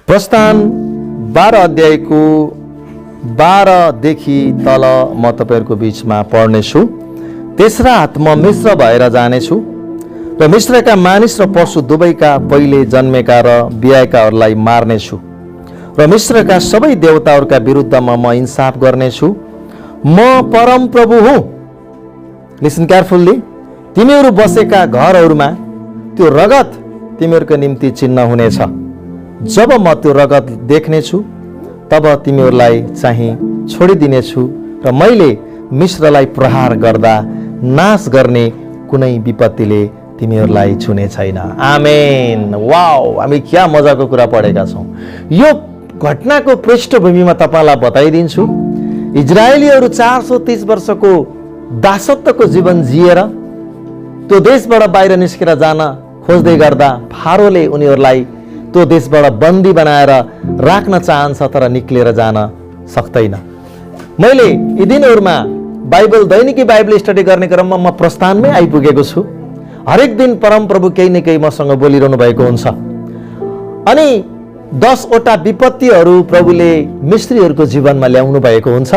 प्रस्थान 12 अध्यायको 12 देखि तल म तपाईहरुको बीचमा पढ्नेछु। तेस्रा हात म मिश्र भएर जानेछु र मिश्रका मानिस र पशु दुवैका पहिले जन्मेका र बियाएकाहरूलाई मार्नेछु र मिश्रका सबै देवताहरूका विरुद्धमा म इन्साफ गर्नेछु। म परम प्रभु हुँ। Listen carefully. तिमीहरू बसेका घरहरूमा त्यो रगत तिमीहरूको निम्ति चिन्ह हुनेछ। जब म त्यो रगत देख्नेछु तब तिमीहरूलाई चाहिँ छोडिदिनेछु र मैले मिश्रलाई प्रहार गर्दा नाश गर्ने कुनै विपत्तिले तिमीहरूलाई छुने छैन। आमेन। वाओ, हामी क्या मजाको कुरा पढेका छौँ। यो घटनाको पृष्ठभूमिमा तपाईलाई बताइदिन्छु। इजरायलीहरू 430 वर्षको दासत्वको जीवन जिएर त्यो देशबाट बाहिर निस्केर जान खोज्दै गर्दा फारोले उनीहरूलाई त्यो देशबाट बन्दी बनाएर राख्न चाहन्छ, तर निक्लेर जान सक्दैन। मैले यी दिनहरूमा दैनिकी बाइबल स्टडी गर्ने क्रममा म प्रस्थानमै आइपुगेको छु। हरेक दिन परमप्रभु केही न केही मसँग बोलिरहनु भएको हुन्छ अनि 10 वटा विपत्तिहरू प्रभुले मिश्रीहरूको जीवनमा ल्याउनु भएको हुन्छ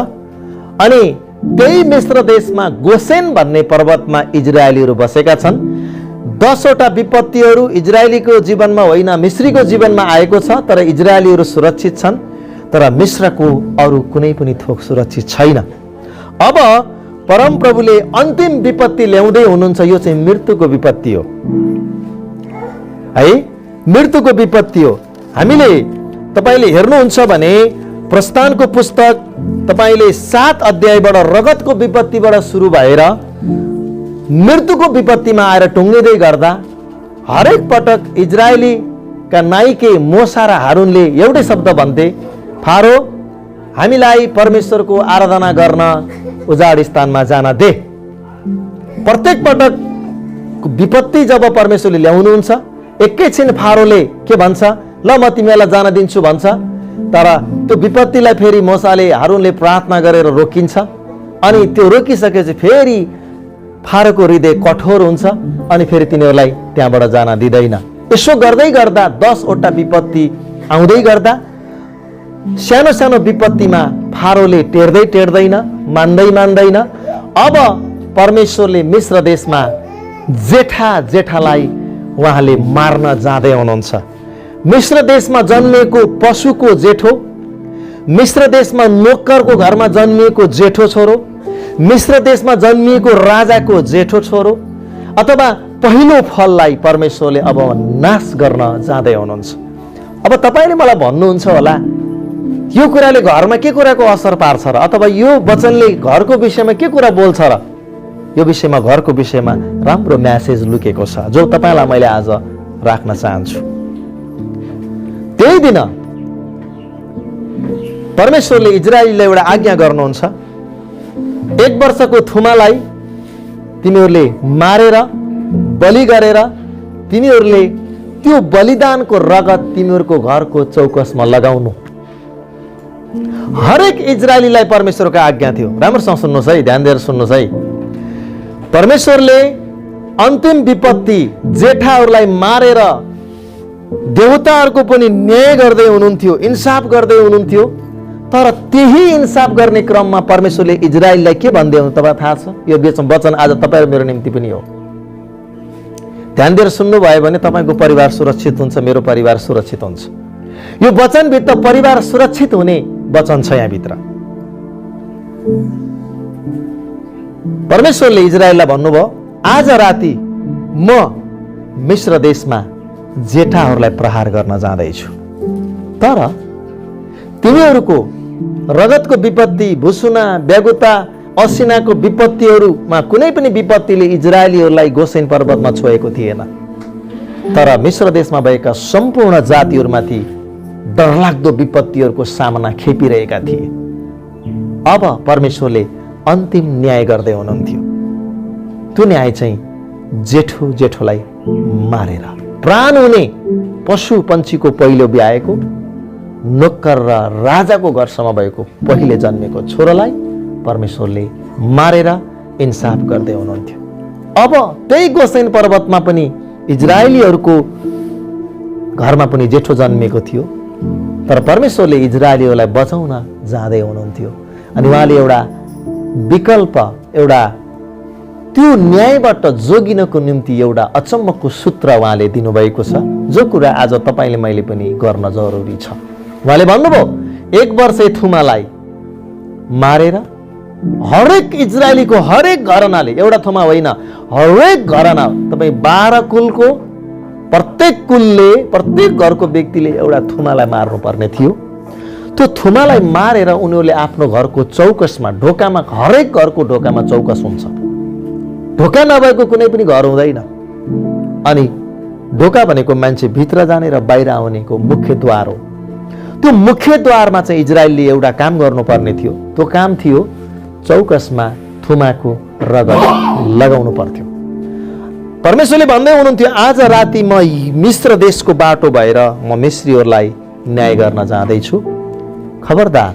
अनि त्यही मिश्र देशमा गोसेन भन्ने पर्वतमा इजरायलीहरू बसेका छन्। 10 वटा विपत्तिहरू इजरायलीको जीवनमा होइन, मिश्रीको जीवनमा आएको छ, तर इजरायलीहरू सुरक्षित छन्, तर मिश्रको अरू कुनै पनि थोक सुरक्षित छैन। अब परमप्रभुले अन्तिम विपत्ति ल्याउँदै हुनुहुन्छ। यो चाहिँ मृत्युको विपत्ति हो है, मृत्युको विपत्ति हो। हामीले तपाईले हेर्नुहुन्छ भने प्रस्थानको पुस्तक तपाईले 7 अध्यायबाट रगतको विपत्तिबाट सुरु भएर मृत्युको विपत्तिमा आएर टुङ्गिँदै गर्दा हरेक पटक इजरायलीका नाइके मोसा र हारूनले एउटै शब्द भन्थे, फारो हामीलाई परमेश्वरको आराधना गर्न उजाड स्थानमा जान दे। प्रत्येक पटक विपत्ति जब परमेश्वरले ल्याउनुहुन्छ एकैछिन फारोले के भन्छ, ल म तिमीलाई जान दिन्छु भन्छ, तर त्यो विपत्तिलाई फेरि मोसाले हारूनले प्रार्थना गरेर रोकिन्छ अनि त्यो रोकिसकेपछि फेरि फारोको हृदय कठोर हुन्छ अनि फेरि तिनीहरूलाई त्यहाँबाट जान दिँदैन। यसो गर्दै गर्दा 10 वटा विपत्ति आउँदै गर्दा सानो सानो विपत्तिमा फारोले टेर्दैन, मान्दैन। अब परमेश्वरले मिश्र देशमा जेठालाई उहाँले मार्न जाँदै हुनुहुन्छ। मिश्र देशमा जन्मिएको पशुको जेठो, मिश्र देशमा नोकरको घरमा जन्मिएको जेठो छोरो, मिश्र देशमा जन्मिएको राजाको जेठो छोरो अथवा पहिलो फललाई परमेश्वरले अब नाश गर्न जाँदै हुनुहुन्छ। अब तपाईले मलाई भन्नुहुन्छ होला, यो कुराले घरमा के कुराको असर पार्छ र, अथवा यो वचनले घरको विषयमा के कुरा बोल्छ र? यो विषयमा, घरको विषयमा राम्रो म्यासेज लुकेको छ जो तपाईलाई मैले आज राख्न चाहन्छु। त्यही दिन परमेश्वरले इजरायलीलाई एउटा आज्ञा गर्नुहुन्छ, 1 वर्षको थुमालाई तिमीहरूले मारेर बलि गरेर तिमीहरूले त्यो बलिदानको रगत तिमीहरूको घरको चौकसमा लगाउनु। हरेक इजरायलीलाई परमेश्वरको आज्ञा थियो। राम्रोसँग सुन्नुहोस् है, ध्यान दिएर सुन्नुहोस् है। परमेश्वरले अन्तिम विपत्ति जेठाहरूलाई मारेर देवताहरूको पनि न्याय गर्दै हुनुहुन्थ्यो, इन्साफ गर्दै हुनुहुन्थ्यो, तर त्यही इन्साफ गर्ने क्रममा परमेश्वरले इजरायललाई के भन्दै हुनु तपाईलाई थाहा छ? यो वचन आज तपाईँ र मेरो निम्ति पनि हो। ध्यान दिएर सुन्नुभयो भने तपाईँको परिवार सुरक्षित हुन्छ, मेरो परिवार सुरक्षित हुन्छ। यो वचनभित्र परिवार सुरक्षित हुने वचन छ। यहाँभित्र परमेश्वरले इजरायललाई भन्नुभयो, आज राति म मिश्र देशमा जेठाहरूलाई प्रहार गर्न जाँदैछु, तर तिमीहरूको रगतको विपत्ति, भुसुना, ब्यागुता, असिनाको विपत्तिहरूमा कुनै पनि विपत्तिले इजरायलीहरूलाई गोसेन पर्वतमा छोएको थिएन, तर मिश्र देशमा भएका सम्पूर्ण जातिहरूमाथि डरलाग्दो विपत्तिहरूको सामना खेपिरहेका थिए। अब परमेश्वरले अन्तिम न्याय गर्दै हुनुहुन्थ्यो। त्यो न्याय चाहिँ जेठोलाई मारेर प्राण हुने पशु पन्छीको पहिलो ब्याएको, नोकर र राजाको घरसम्म भएको पहिले जन्मेको छोरालाई परमेश्वरले मारेर इन्साफ गर्दै हुनुहुन्थ्यो। अब त्यही गोसेन पर्वतमा पनि इजरायलीहरूको घरमा पनि जेठो जन्मेको थियो तर परमेश्वरले इजरायलीहरूलाई बचाउन जाँदै हुनुहुन्थ्यो। अनि उहाँले एउटा विकल्प, एउटा त्यो न्यायबाट जोगिनको निम्ति एउटा अचम्मको सूत्र उहाँले दिनुभएको छ, जो कुरा आज तपाईँले मैले पनि गर्न जरुरी छ। उहाँले भन्नुभयो, 1 वर्ष थुमालाई मारेर हरेक इजरायलीको हरेक घरनाले, एउटा थुमा होइन, हरेक घरना, तपाईँ 12 कुलको प्रत्येक कुलले, प्रत्येक घरको व्यक्तिले एउटा थुमालाई मार्नुपर्ने थियो। त्यो थुमालाई मारेर उनीहरूले आफ्नो घरको चौकसमा, ढोकामा, हरेक घरको ढोकामा चौकस हुन्छ। ढोका नभएको कुनै पनि घर हुँदैन। अनि ढोका भनेको मान्छे भित्र जाने र बाहिर आउनेको मुख्य द्वार हो। त्यो मुख्य द्वारमा चाहिँ इजरायलले एउटा काम गर्नुपर्ने थियो। त्यो काम थियो चौकसमा थुमाको रगत लगाउनु पर्थ्यो। परमेश्वरले भन्दै हुनुहुन्थ्यो, आज राति म मिस्र देशको बाटो भएर म मिस्रीहरूलाई न्याय गर्न जाँदैछु। खबरदार,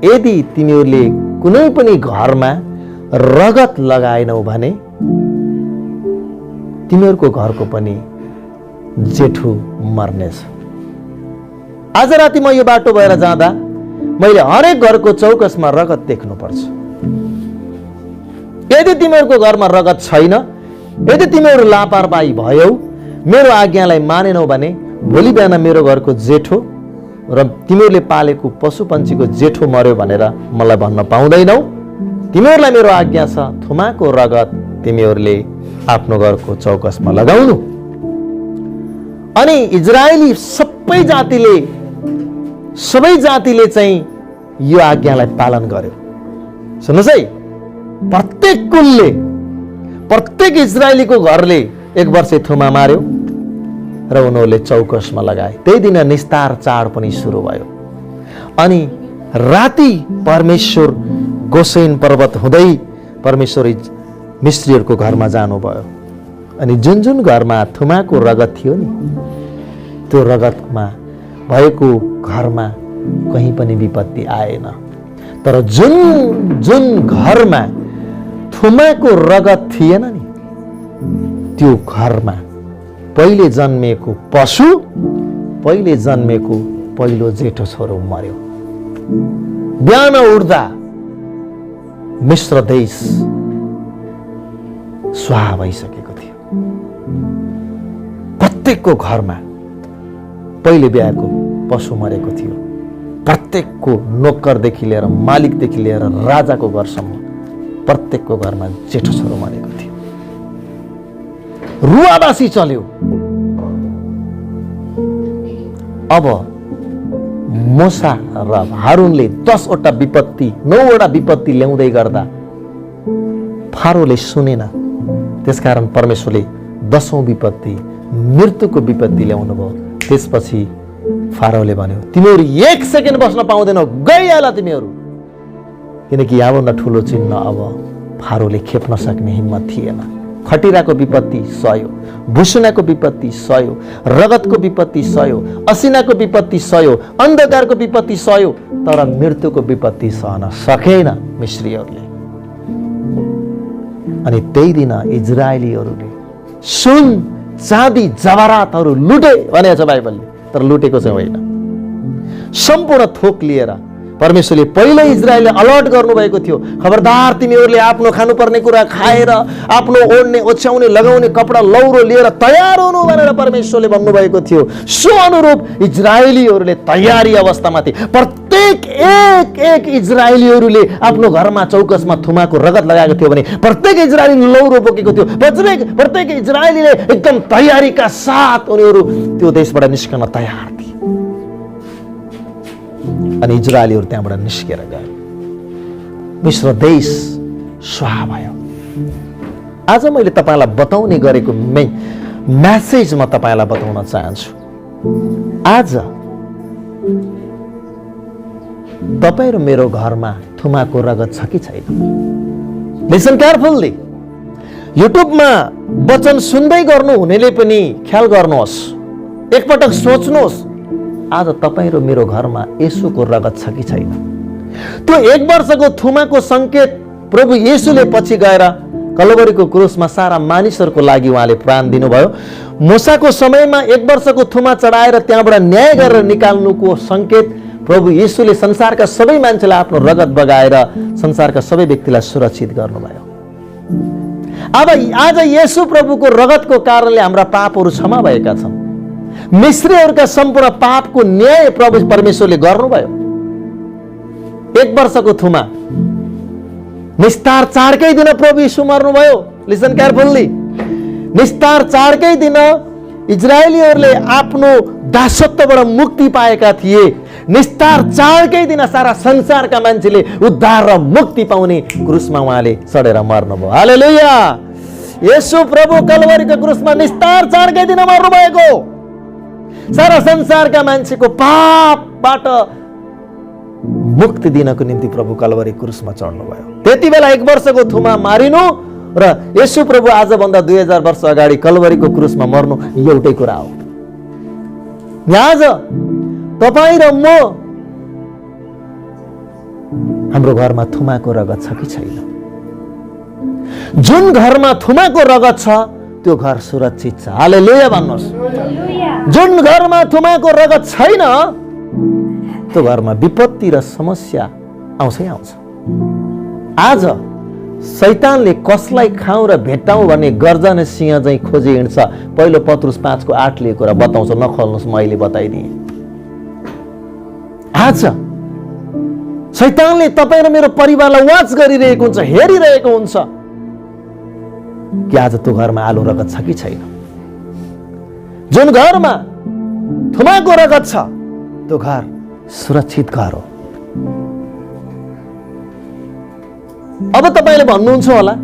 यदि तिमीहरूले कुनै पनि घरमा रगत लगाएनौ भने तिमीहरूको घरको पनि जेठो मर्नेछ। आज राति म यो बाटो भएर जाँदा मैले हरेक घरको चौकसमा रगत देख्नुपर्छ। यदि तिमीहरूको घरमा रगत छैन, यदि तिमीहरू लापरवाही भयौ, मेरो आज्ञालाई मानेनौ भने भोलि बिहान मेरो घरको जेठो र तिमीहरूले पालेको पशु पन्छीको जेठो मर्यो भनेर मलाई भन्न पाउँदैनौ। तिमीहरूलाई मेरो आज्ञा छ, थुमाको रगत तिमीहरूले आफ्नो घरको चौकसमा लगाउनु। अनि इजरायली सबै जातिले चाहिँ यो आज्ञालाई पालन गर्यो। सुन्नुहोस् है, प्रत्येक कुलले, प्रत्येक इजरायलीको घरले 1 वर्ष थुमा मार्यो र उनीहरूले चौकसमा लगाए। त्यही दिन निस्तार चाड पनि सुरु भयो। अनि राति परमेश्वर गोसेन पर्वत हुँदै परमेश्वर मिस्रीहरूको घरमा जानुभयो। अनि जुन जुन घरमा थुमाको रगत थियो नि, त्यो रगतमा भएको घरमा कहीँ पनि विपत्ति आएन। तर जुन जुन घरमा थुमाको रगत थिएन नि, त्यो घरमा पहिले जन्मेको पशु, पहिले जन्मेको पहिलो जेठो छोरो मर्यो। बिहान उठ्दा मिस्र देश स्वाहा भइसकेको थियो। प्रत्येकको घरमा पहिले बिहाको पशु मरेको थियो। प्रत्येकको नोकरदेखि लिएर, मालिकदेखि लिएर राजाको घरसम्म प्रत्येकको घरमा जेठो छोरो मरेको थियो। रुवाबासी चल्यो। अब मोसा र हारूनले 10वटा विपत्ति, 9वटा विपत्ति ल्याउँदै गर्दा फारोले सुनेन। त्यसकारण परमेश्वरले 10औं विपत्ति, मृत्युको विपत्ति ल्याउनु भयो। त्यसपछि फारोले भन्यो, तिमीहरू 1 सेकेन्ड बस्न पाउँदैनौ, गइहाल तिमीहरू। किनकि यहाँभन्दा ठुलो चिन्ह अब फारोले खेप्न सक्ने हिम्मत थिएन। खटिराको विपत्ति सह्यो, भुसुनाको विपत्ति सह्यो, रगतको विपत्ति सह्यो, असिनाको विपत्ति सह्यो, अन्धकारको विपत्ति सह्यो, तर मृत्युको विपत्ति सहन सकेन मिस्रीहरूले। अनि त्यही दिन इजरायलीहरूले सुन, चाँदी, जवाहरातहरू लुटे भनेको छ बाइबलले, तर लुटेको चाहिँ होइन। सम्पूर्ण थोक लिएर परमेश्वरले पहिल्यै इजरायलले अलर्ट गर्नुभएको थियो, खबरदार तिमीहरूले आफ्नो खानुपर्ने कुरा खाएर, आफ्नो ओढ्ने, ओछ्याउने, लगाउने कपडा लौरो लिएर तयार हुनु भनेर परमेश्वरले भन्नुभएको थियो। सो अनुरूप इजरायलीहरूले तयारी अवस्थामा थिए। प्रत्येक एक इजरायलीहरूले आफ्नो घरमा चौकसमा थुमाको रगत लगाएको थियो भने प्रत्येक इजरायली लौरो बोकेको थियो। प्रत्येक इजरायलीले एकदम तयारीका साथ उनीहरू त्यो देशबाट निस्कन तयार थिए। अनि इजरायलीहरू त्यहाँबाट निस्केर गए। मिस्र देश स्वाहा भयो। आज मैले तपाईँलाई बताउने गरेको मेसेज म तपाईँलाई बताउन चाहन्छु। आज तपाईँ र मेरो घरमा थुमाको रगत छ कि छैन? Listen carefully. युट्युबमा वचन सुन्दै गर्नु हुनेले पनि ख्याल गर्नुहोस्, एकपटक सोच्नुहोस्, आज तपाईँ र मेरो घरमा येशूको रगत छ कि छैन? त्यो 1 वर्षको थुमाको संकेत प्रभु येशूले पछि गएर कलवरीको क्रुसमा सारा मानिसहरूको लागि उहाँले प्राण दिनुभयो। मूसाको समयमा 1 वर्षको थुमा चढाएर त्यहाँबाट न्याय गरेर निकाल्नुको संकेत प्रभु येशूले संसारका सबै मान्छेलाई आफ्नो रगत बगाएर संसारका सबै व्यक्तिलाई सुरक्षित गर्नुभयो। अब आज येशू प्रभुको रगतको कारणले हाम्रा पापहरू क्षमा भएका छन्। मिस्रीहरूका सम्पूर्ण पापको न्याय प्रभु परमेश्वरले गर्नुभयो। 1 वर्षको थुमा निस्तार चाडकै दिन प्रभु येशू मर्नुभयो। लिसन केयरफुल्ली, निस्तार चाडकै दिन इजरायलीहरूले आफ्नो दासत्वबाट मुक्ति पाएका थिए। निस्तार चाडकै दिन सारा संसारका मान्छेले उद्धार र मुक्ति पाउने क्रुसमा उहाँले चढेर मर्नुभयो। हालेलुया। येशू प्रभु कलवरीको क्रुसमा निस्तार चाडकै दिन मर्नुभएको, सारा संसारका मान्छेको पापबाट मुक्ति दिनको निम्ति प्रभु कलवरी क्रुसमा चढ्नुभयो। त्यति बेला 1 वर्षको थुमा मारिनु र येशू प्रभु आजभन्दा 2000 वर्ष अगाडि कलवरीको क्रुसमा मर्नु एउटै कुरा हो। आज तपाईँ र म, हाम्रो घरमा थुमाको रगत छ कि छैन? जुन घरमा थुमाको रगत छ त्यो घर सुरक्षित छ। हालेलुया भन्नुहोस्। जुन घरमा थुमाको रगत छैन त्यो घरमा विपत्ति र समस्या आउँछै आउँछ। आज शैतानले कसलाई खाउँ र भेट्टाउँ भन्ने गर्जने सिंह चाहिँ खोजी हिँड्छ। पहिलो पत्रुस 5:8 ले कुरा बताउँछ, नखोल्नुहोस्, म अहिले बताइदिएँ। आज शैतानले तपाईँ र मेरो परिवारलाई वाच गरिरहेको हुन्छ, हेरिरहेको हुन्छ कि आज त्यो घरमा आलो रगत छ कि छैन। जुन घरमा थुमाको रगत छ त्यो घर सुरक्षित घर हो। अब तपाईँले भन्नुहुन्छ होला,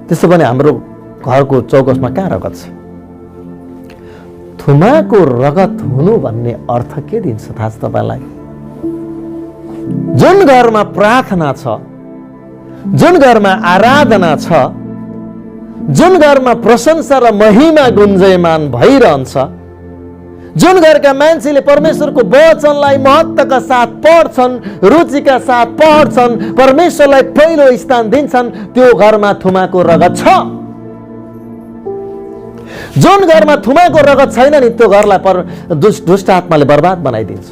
त्यसो भने हाम्रो घरको चौकसमा कहाँ रगत छ? थुमाको रगत हुनु भन्ने अर्थ के दिन्छ थाहा छ तपाईँलाई? जुन घरमा प्रार्थना छ, जुन घरमा आराधना छ, जुन घरमा प्रशंसा र महिमा गुन्जयमान भइरहन्छ, जुन घरका मान्छेले परमेश्वरको वचनलाई महत्त्वका साथ पढ्छन्, रुचिका साथ पढ्छन्, परमेश्वरलाई पहिलो स्थान दिन्छन्, त्यो घरमा थुमाको रगत छ। जुन घरमा थुमाको रगत छैन नि त्यो घरलाई दुष्ट आत्माले बर्बाद बनाइदिन्छ।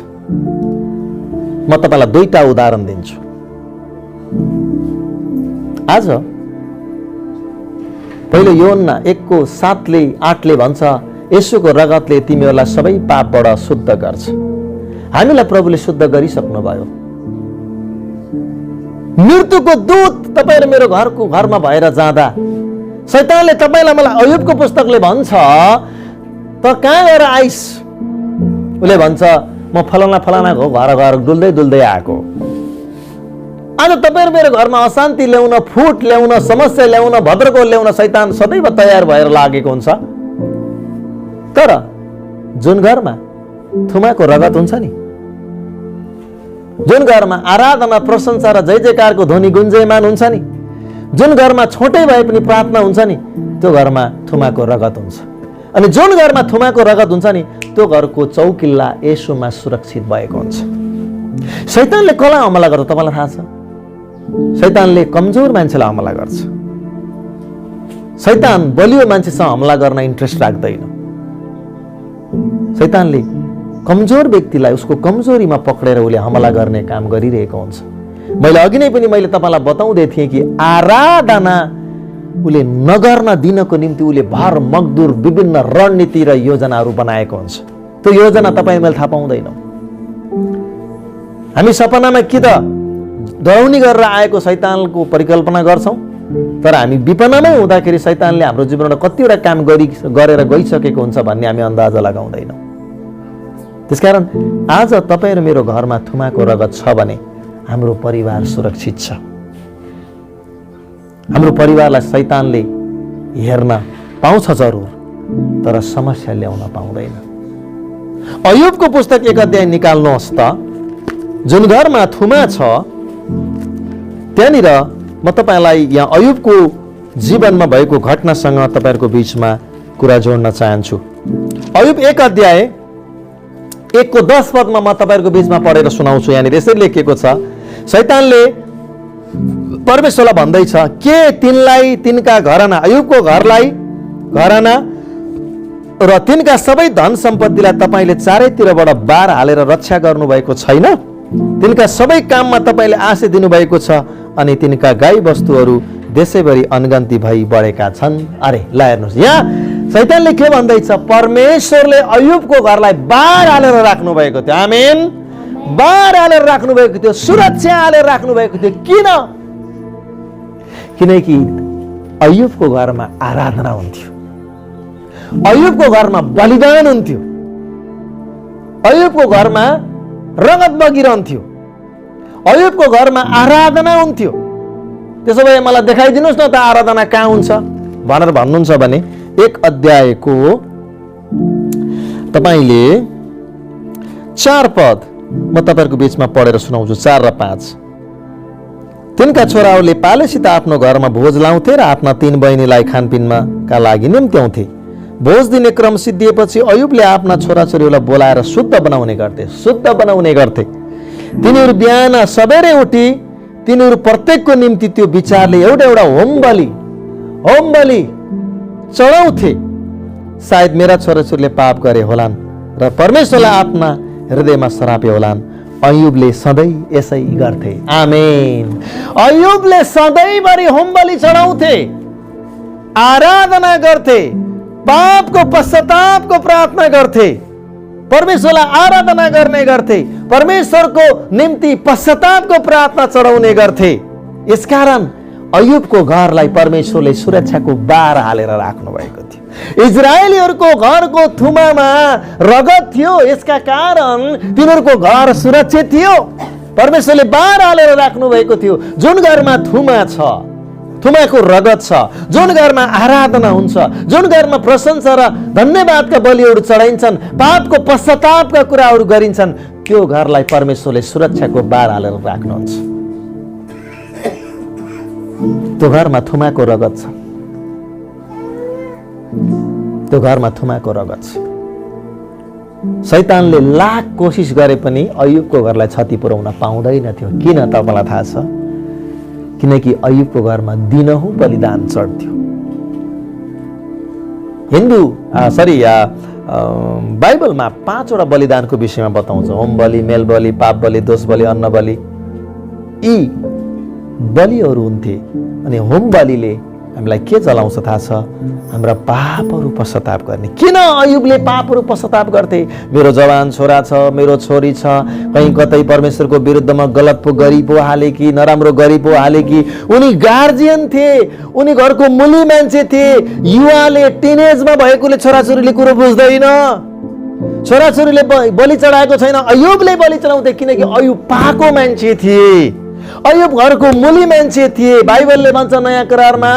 म तपाईलाई 2टा उदाहरण दिन्छु। आज पहिलो योहन्ना 1:7-8 भन्छ, येशूको रगतले तिमीहरूलाई सबै पापबाट शुद्ध गर्छ। हामीलाई प्रभुले शुद्ध गरिसक्नुभयो। मृत्युको दूत तपाईँ र मेरो घरमा भएर जाँदा शैतानले तपाईँलाई मलाई अयुबको पुस्तकले भन्छ, त कहाँ गएर आइस? उसले भन्छ, म फलानाको घर डुल्दै डुल्दै आएको। आज तपाईँ र मेरो घरमा अशान्ति ल्याउन, फुट ल्याउन, समस्या ल्याउन, भद्रको ल्याउन शैतान सदैव तयार भएर लागेको हुन्छ। तर जुन घरमा थुमाको रगत हुन्छ नि, जुन घरमा आराधना, प्रशंसा र जय जयकारको ध्वनि गुन्जयमान हुन्छ नि, जुन घरमा छोटै भए पनि प्रार्थना हुन्छ नि, त्यो घरमा थुमाको रगत हुन्छ। अनि जुन घरमा थुमाको रगत हुन्छ नि त्यो घरको चौकिल्ला येशूमा सुरक्षित भएको हुन्छ। शैतानले कसलाई हमला गर्छ तपाईलाई थाहा छ? शैतानले कमजोर मान्छेलाई हमला गर्छ। शैतान बलियो मान्छेसँग हमला गर्न इन्ट्रेस्ट राख्दैन। शैतानले कमजोर व्यक्तिलाई उसको कमजोरीमा पक्रेर उसले हमला गर्ने काम गरिरहेको हुन्छ। मैले अघि नै पनि तपाईलाई बताउँदै थिएँ कि आराधना उसले नगर्न दिनको निम्ति उसले भर मगदुर विभिन्न रणनीति र योजनाहरू बनाएको हुन्छ। त्यो योजना तपाईँ मैले थाहा पाउँदैनौँ। हामी सपनामा कि त डराउनी गरेर आएको शैतानको परिकल्पना गर्छौँ, तर हामी विपनामै हुँदाखेरि शैतानले हाम्रो जीवनमा कतिवटा काम गरेर गइसकेको हुन्छ भन्ने हामी अन्दाजा लगाउँदैनौँ। त्यसकारण आज तपाईँ र मेरो घरमा थुमाको रगत छ भने हाम्रो परिवार सुरक्षित छ। हाम्रो परिवारलाई शैतानले हेर्न पाउँछ जरुर, तर समस्या ल्याउन पाउँदैन। अयुबको पुस्तक 1 अध्याय निकाल्नुहोस् त। जुन घरमा थुमा छ त्यहाँनिर म तपाईलाई यहाँ अयुबको जीवनमा भएको घटनासँग तपाईहरुको बीचमा कुरा जोड्न चाहन्छु। अयुब 1 अध्याय 1:10 पदमा म तपाईहरुको बीचमा पढेर सुनाउँछु। यहाँनिर यसरी लेखिएको छ, शैतानले परमेश्वरलाई भन्दैछ के तिनलाई तिनका घराना अयुबको घराना र तिनका सबै धन सम्पत्तिलाई तपाईले चारैतिरबाट बार हालेर रक्षा गर्नुभएको छैन? तिनका सबै काममा तपाईले आशा दिनुभएको छ अनि तिनका गाई वस्तुहरू देशैभरि अनगन्ती भई बढेका छन्। अरे ल हेर्नुहोस्, यहाँ शैतानले के भन्दैछ? परमेश्वरले अयुबको घरलाई बार हालेर राख्नु भएको थियो। आमेन। बार हालेर राख्नु भएको थियो, सुरक्षा हालेर राख्नु भएको थियो। किन? किनकि अयुबको घरमा आराधना हुन्थ्यो, अयुबको घरमा बलिदान हुन्थ्यो, अयुबको घरमा रगत बगिरहन्थ्यो, अयुबको घरमा आराधना हुन्थ्यो। त्यसो भए मलाई देखाइदिनुहोस् न त आराधना कहाँ हुन्छ भनेर भन्नुहुन्छ भने 1 अध्यायको तपाईले 4 पद म तपाईहरुको बीचमा पढेर सुनाउँछु, 4 र 5। तिनका छोराहरूले पालेसित आफ्नो घरमा भोज लाउँथे र आफ्ना 3 बहिनीलाई खानपिनका लागि निम्त्याउँथे। भोज दिने क्रम सिद्धिएपछि अयुबले आफ्ना छोराछोरीहरूलाई बोलाएर शुद्ध बनाउने गर्थे। तिनीहरू बिहान सबेरै उठी तिनीहरू प्रत्येकको निम्ति त्यो विचारले एउटा होम बलि चढाउँथे। सायद मेरा छोराछोरीले पाप गरे होलान् र परमेश्वरलाई आफ्ना हृदयमा सरापे होलान्। अयुबले सधैँ यसै गर्थे। आमेन। अयुबले सधैँभरि होम बलि चढाउँथे, आराधना गर्थे, पापको पश्चातापको प्रार्थना गर्थे, परमेश्वरलाई आराधना गर्ने गर्थे, परमेश्वरको निम्ति पश्चातापको प्रार्थना चढाउने गर्थे। यसकारण अयुबको घरलाई परमेश्वरले सुरक्षाको बार हालेर राख्नु भएको थियो। इजरायलीहरूको घरको थुमामा रगत थियो, यसका कारण तिनीहरूको घर सुरक्षित थियो। परमेश्वरले बार हालेर राख्नु भएको थियो। जुन घरमा थुमा छ, थुमाको रगत छ, जुन घरमा आराधना हुन्छ, जुन घरमा प्रशंसा र धन्यवादका बलिहरू चढाइन्छन्, पापको पश्चातापका कुराहरू गरिन्छन्, त्यो घरलाई परमेश्वरले सुरक्षाको बार हालेर राख्नुहुन्छ। त्यो घरमा थुमाको रगत छ, त्यो घरमा थुमाको रगत छ। शैतानले लाख कोसिस गरे पनि अयुबको घरलाई क्षति पुर्याउन पाउँदैन थियो। किन तपाईलाई थाहा छ? किनकि अयुबको घरमा दिनहुँ बलिदान चढ्थ्यो। बाइबलमा 5वटा बलिदानको विषयमा बताउँछ। होम बलि, मेल बलि, पाप बलि, दोष बलि, अन्न बलि, यी बलिहरू हुन्थे। अनि होम बलिले हामीलाई के चलाउँछ थाहा छ? हाम्रा पापहरू पश्चाताप गर्ने। किन अयुबले पापहरू पश्चाताप गर्थे? मेरो जवान छोरा छ, मेरो छोरी छ, कहीँ कतै परमेश्वरको विरुद्धमा गलत पो गरी पो हाले कि, नराम्रो गरी पो हाले कि। उनी गार्जियन थिए, उनी घरको मुली मान्छे थिए। युवाले, टिनेजमा भएकोले छोराछोरीले कुरो बुझ्दैन, छोराछोरीले बलि चढाएको छैन। अयुबले बलि चढाउँथे किनकि अयुब पाको मान्छे थिए, अयुब घरको मुली मान्छे थिए। बाइबलले भन्छ नयाँ करारमा,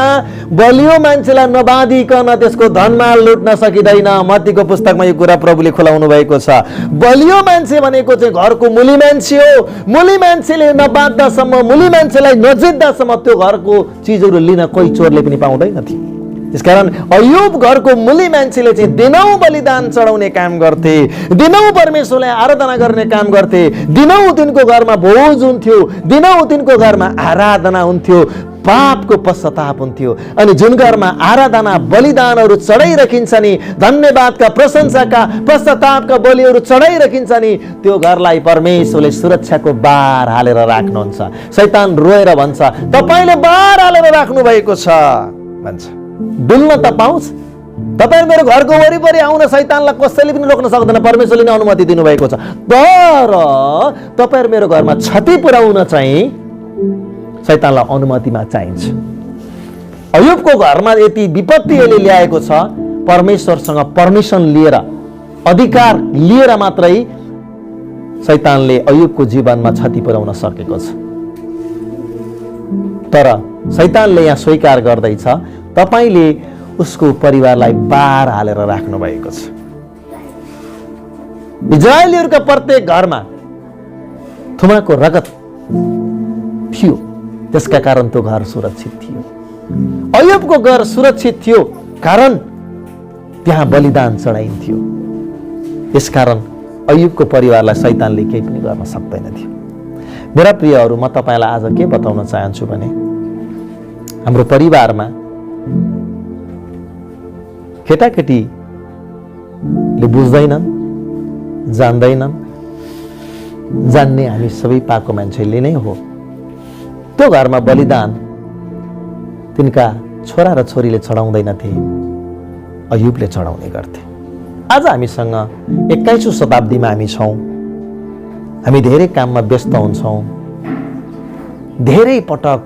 बलियो मान्छेलाई नबाँधिकन त्यसको धनमाल लुट्न सकिँदैन। मत्तीको पुस्तकमा यो कुरा प्रभुले खुलाउनु भएको छ। बलियो मान्छे भनेको चाहिँ घरको मुली मान्छे हो। मुली मान्छेले नबाँध्दासम्म, मुली मान्छेलाई नजित्दासम्म त्यो घरको चिजहरू लिन कोही चोरले पनि पाउँदैन थियो। त्यसकारण अयुब घरको मुली मान्छेले चाहिँ दिनौँ बलिदान चढाउने काम गर्थे, दिनौँ परमेश्वरलाई आराधना गर्ने काम गर्थे, दिनौँ तिनको घरमा भोज हुन्थ्यो, दिनौँ तिनको घरमा आराधना हुन्थ्यो, पापको पश्चाताप हुन्थ्यो। अनि जुन घरमा आराधना बलिदानहरू चढाइरकिन्छ नि, धन्यवादका, प्रशंसाका, पश्चातापका बलिहरू चढाइरकिन्छ नि, त्यो घरलाई परमेश्वरले सुरक्षाको बार हालेर राख्नुहुन्छ। शैतान रोएर भन्छ तपाईले बार हालेर राख्नु भएको छ भन्छ। डुल्न त पाउँछ, तपाईँ मेरो घरको वरिपरि आउन शैतानलाई कसैले पनि रोक्न सक्दैन। परमेश्वरले नै अनुमति दिनुभएको छ। तर तपाईँ मेरो घरमा क्षति पुर्याउन चाहिँ शैतानलाई अनुमतिमा चाहिन्छ। अयुबको घरमा यति विपत्तिले ल्याएको छ, परमेश्वरसँग पर्मिसन लिएर, अधिकार लिएर मात्रै शैतानले अयुबको जीवनमा क्षति पुर्याउन सकेको छ। तर शैतानले यहाँ स्वीकार गर्दैछ तपाईले उसको परिवारलाई बार हालेर राख्नु भएको छ। इजरायलीहरूका प्रत्येक घरमा थुमाको रगत थियो, त्यसका कारण त्यो घर सुरक्षित थियो। अयुबको घर सुरक्षित थियो कारण त्यहाँ बलिदान चढाइन्थ्यो। यसकारण अयुबको परिवारलाई शैतानले केही पनि गर्न सक्दैन थियो। मेरा प्रियहरू, म तपाईलाई आज के बताउन चाहन्छु भने हाम्रो परिवारमा केटाकेटीले बुझ्दैनन्, जान्दैनन्, जान्ने हामी सबै पाएको मान्छेले नै हो। त्यो घरमा बलिदान तिनका छोरा र छोरीले चढाउँदैनथे, अयुबले चढाउने गर्थे। आज हामीसँग 21औं शताब्दीमा हामी छौँ। हामी धेरै काममा व्यस्त हुन्छौँ। धेरै पटक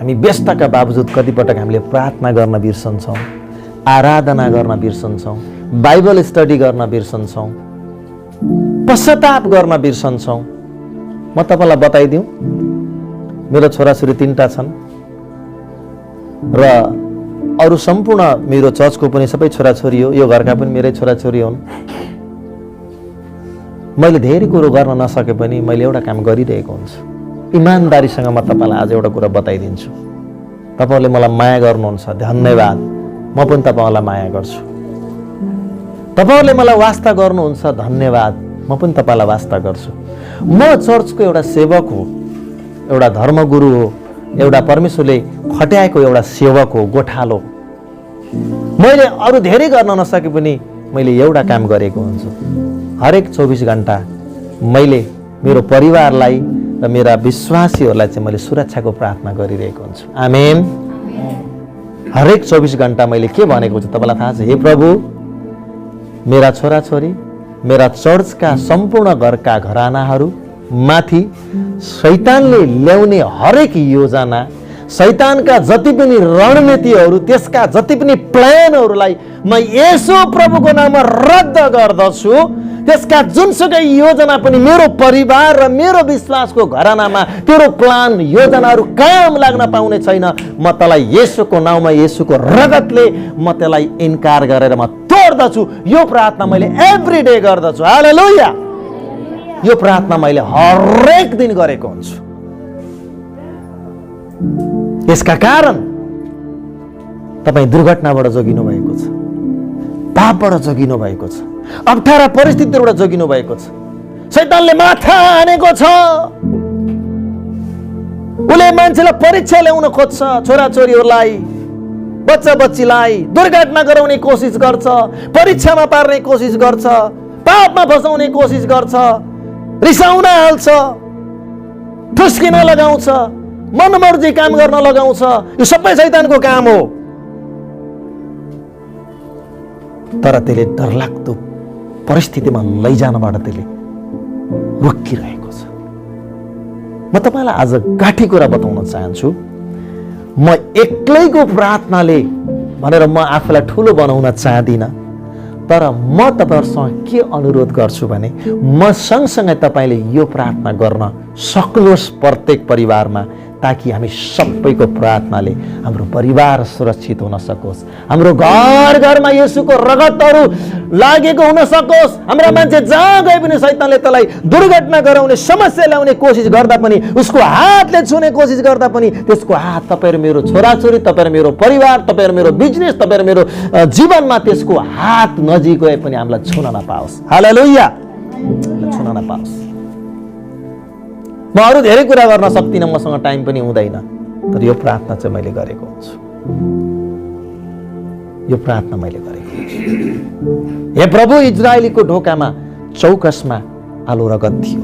हामी व्यस्तका बावजुद कतिपटक हामीले प्रार्थना गर्न बिर्सन्छौँ, आराधना गर्न बिर्सन्छौँ, बाइबल स्टडी गर्न बिर्सन्छौँ, पश्चाताप गर्न बिर्सन्छौँ। म तपाईँलाई बताइदिउँ, मेरो छोराछोरी 3टा छन् र अरू सम्पूर्ण मेरो चर्चको पनि सबै छोराछोरी हो, यो घरका पनि मेरै छोराछोरी हुन्। मैले धेरै कुरो गर्न नसके पनि मैले एउटा काम गरिरहेको हुन्छु। इमानदारीसँग म तपाईँलाई आज एउटा कुरा बताइदिन्छु। तपाईँहरूले मलाई माया गर्नुहुन्छ, धन्यवाद। म पनि तपाईँहरूलाई माया गर्छु। तपाईँहरूले मलाई वास्ता गर्नुहुन्छ, धन्यवाद। म पनि तपाईँलाई वास्ता गर्छु। म चर्चको एउटा सेवक हो, एउटा धर्मगुरु हो, एउटा परमेश्वरले खट्याएको एउटा सेवक हो, गोठालो। मैले अरू धेरै गर्न नसके पनि मैले एउटा काम गरेको हुन्छु। हरेक 24 घण्टा मैले मेरो परिवारलाई र मेरा विश्वासीहरूलाई चाहिँ मैले सुरक्षाको प्रार्थना गरिरहेको हुन्छु। आमेन। हरेक 24 घण्टा मैले के भनेको छु तपाईँलाई थाहा छ? हे प्रभु, मेरा छोराछोरी, मेरा चर्चका सम्पूर्ण घरका घरानाहरू माथि शैतानले ल्याउने हरेक योजना, शैतानका जति पनि रणनीतिहरू, त्यसका जति पनि प्लानहरूलाई म येशू प्रभुको नाममा रद्द गर्दछु। त्यसका जुनसुकै योजना पनि मेरो परिवार र मेरो विश्वासको घरानामा तेरो प्लान योजनाहरू कायम लाग्न पाउने छैन। म तँलाई येशूको नाउँमा, येशूको रगतले म त्यसलाई इन्कार गरेर म तोड्दछु। यो प्रार्थना मैले एभ्री डे गर्दछु। हालेलुया। यो प्रार्थना मैले हरेक दिन गरेको हुन्छु। यसका कारण तपाईँ दुर्घटनाबाट जोगिनु भएको छ, पापबाट जोगिनु भएको छ, अप्ठ्यारा परिस्थितिबाट जोगिनु भएको छ। शैतानले माथा हानेको छ। उसले मान्छेलाई परीक्षा ल्याउन खोज्छ, छोराछोरीहरूलाई, बच्चा बच्चीलाई दुर्घटना गराउने कोसिस गर्छ, परीक्षामा पार्ने कोसिस गर्छ, पापमा फसाउने कोसिस गर्छ, रिसाउन हाल्छ, ठुस्किन लगाउँछ, मनमर्जी काम गर्न लगाउँछ। यो सबै शैतानको काम हो। तर त्यसले डरलाग्दो परिस्थितिमा लैजानबाट त्यसले रोकिरहेको छ। म तपाईँलाई आज गाठी कुरा बताउन चाहन्छु। म एक्लैको प्रार्थनाले भनेर म आफूलाई ठुलो बनाउन चाहदिनँ, तर म तपाईँहरूसँग के अनुरोध गर्छु भने म सँगसँगै तपाईँले यो प्रार्थना गर्न सक्नुहोस् प्रत्येक परिवारमा, ताकि हामी सबैको प्रार्थनाले हाम्रो परिवार सुरक्षित हुन सकोस्, हाम्रो घर घरमा येशूको रगतहरू लागेको हुन सकोस्। हाम्रा मान्छे जहाँ गए पनि शैतानले त्यसलाई दुर्घटना गराउने, समस्या ल्याउने कोसिस गर्दा पनि, उसको हातले छुने कोसिस गर्दा पनि, त्यसको हात तपाईँहरू मेरो छोराछोरी, तपाईँहरू मेरो परिवार, तपाईँहरू मेरो बिजनेस, तपाईँहरू मेरो जीवनमा त्यसको हात नजिक गए पनि हामीलाई छुन नपाओस्। हालेलुया। छुन नपाओस्। म अरू धेरै कुरा गर्न सक्दिनँ, मसँग टाइम पनि हुँदैन, तर यो प्रार्थना चाहिँ मैले गरेको हुन्छु। यो प्रार्थना मैले गरेको हुन्छु। हे प्रभु, इजरायलीको ढोकामा चौकसमा आलो रगत थियो,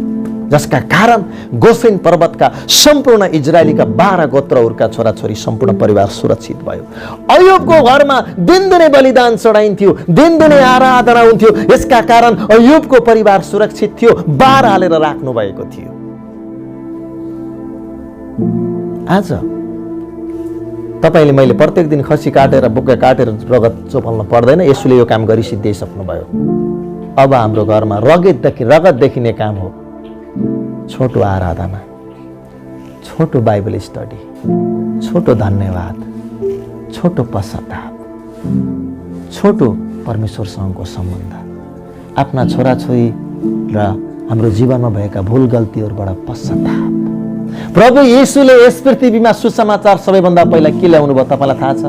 जसका कारण गोसेन पर्वतका सम्पूर्ण इजरायलीका 12 गोत्रहरूका छोराछोरी सम्पूर्ण परिवार सुरक्षित भयो। अयुबको घरमा दिनदिनै बलिदान चढाइन्थ्यो, दिनदिनै आराधना हुन्थ्यो। यसका कारण अयुबको परिवार सुरक्षित थियो, बार हालेर राख्नु भएको थियो। आज तपाईँले मैले प्रत्येक दिन खसी काटेर बोक्का काटेर रगत चोपल्न पर्दैन। यसुले यो काम गरी सिद्धाइसक्नुभयो। अब हाम्रो घरमा रगत देखिने काम हो छोटो आराधना, छोटो बाइबल स्टडी, छोटो धन्यवाद, छोटो पश्चाताप, छोटो परमेश्वरसँगको सम्बन्ध, आफ्ना छोराछोरी र हाम्रो जीवनमा भएका भुल गल्तीहरूबाट पश्चाताप। प्रभु येशूले यस पृथ्वीमा सुसमाचार सबैभन्दा पहिला के ल्याउनु भयो तपाईँलाई थाहा छ?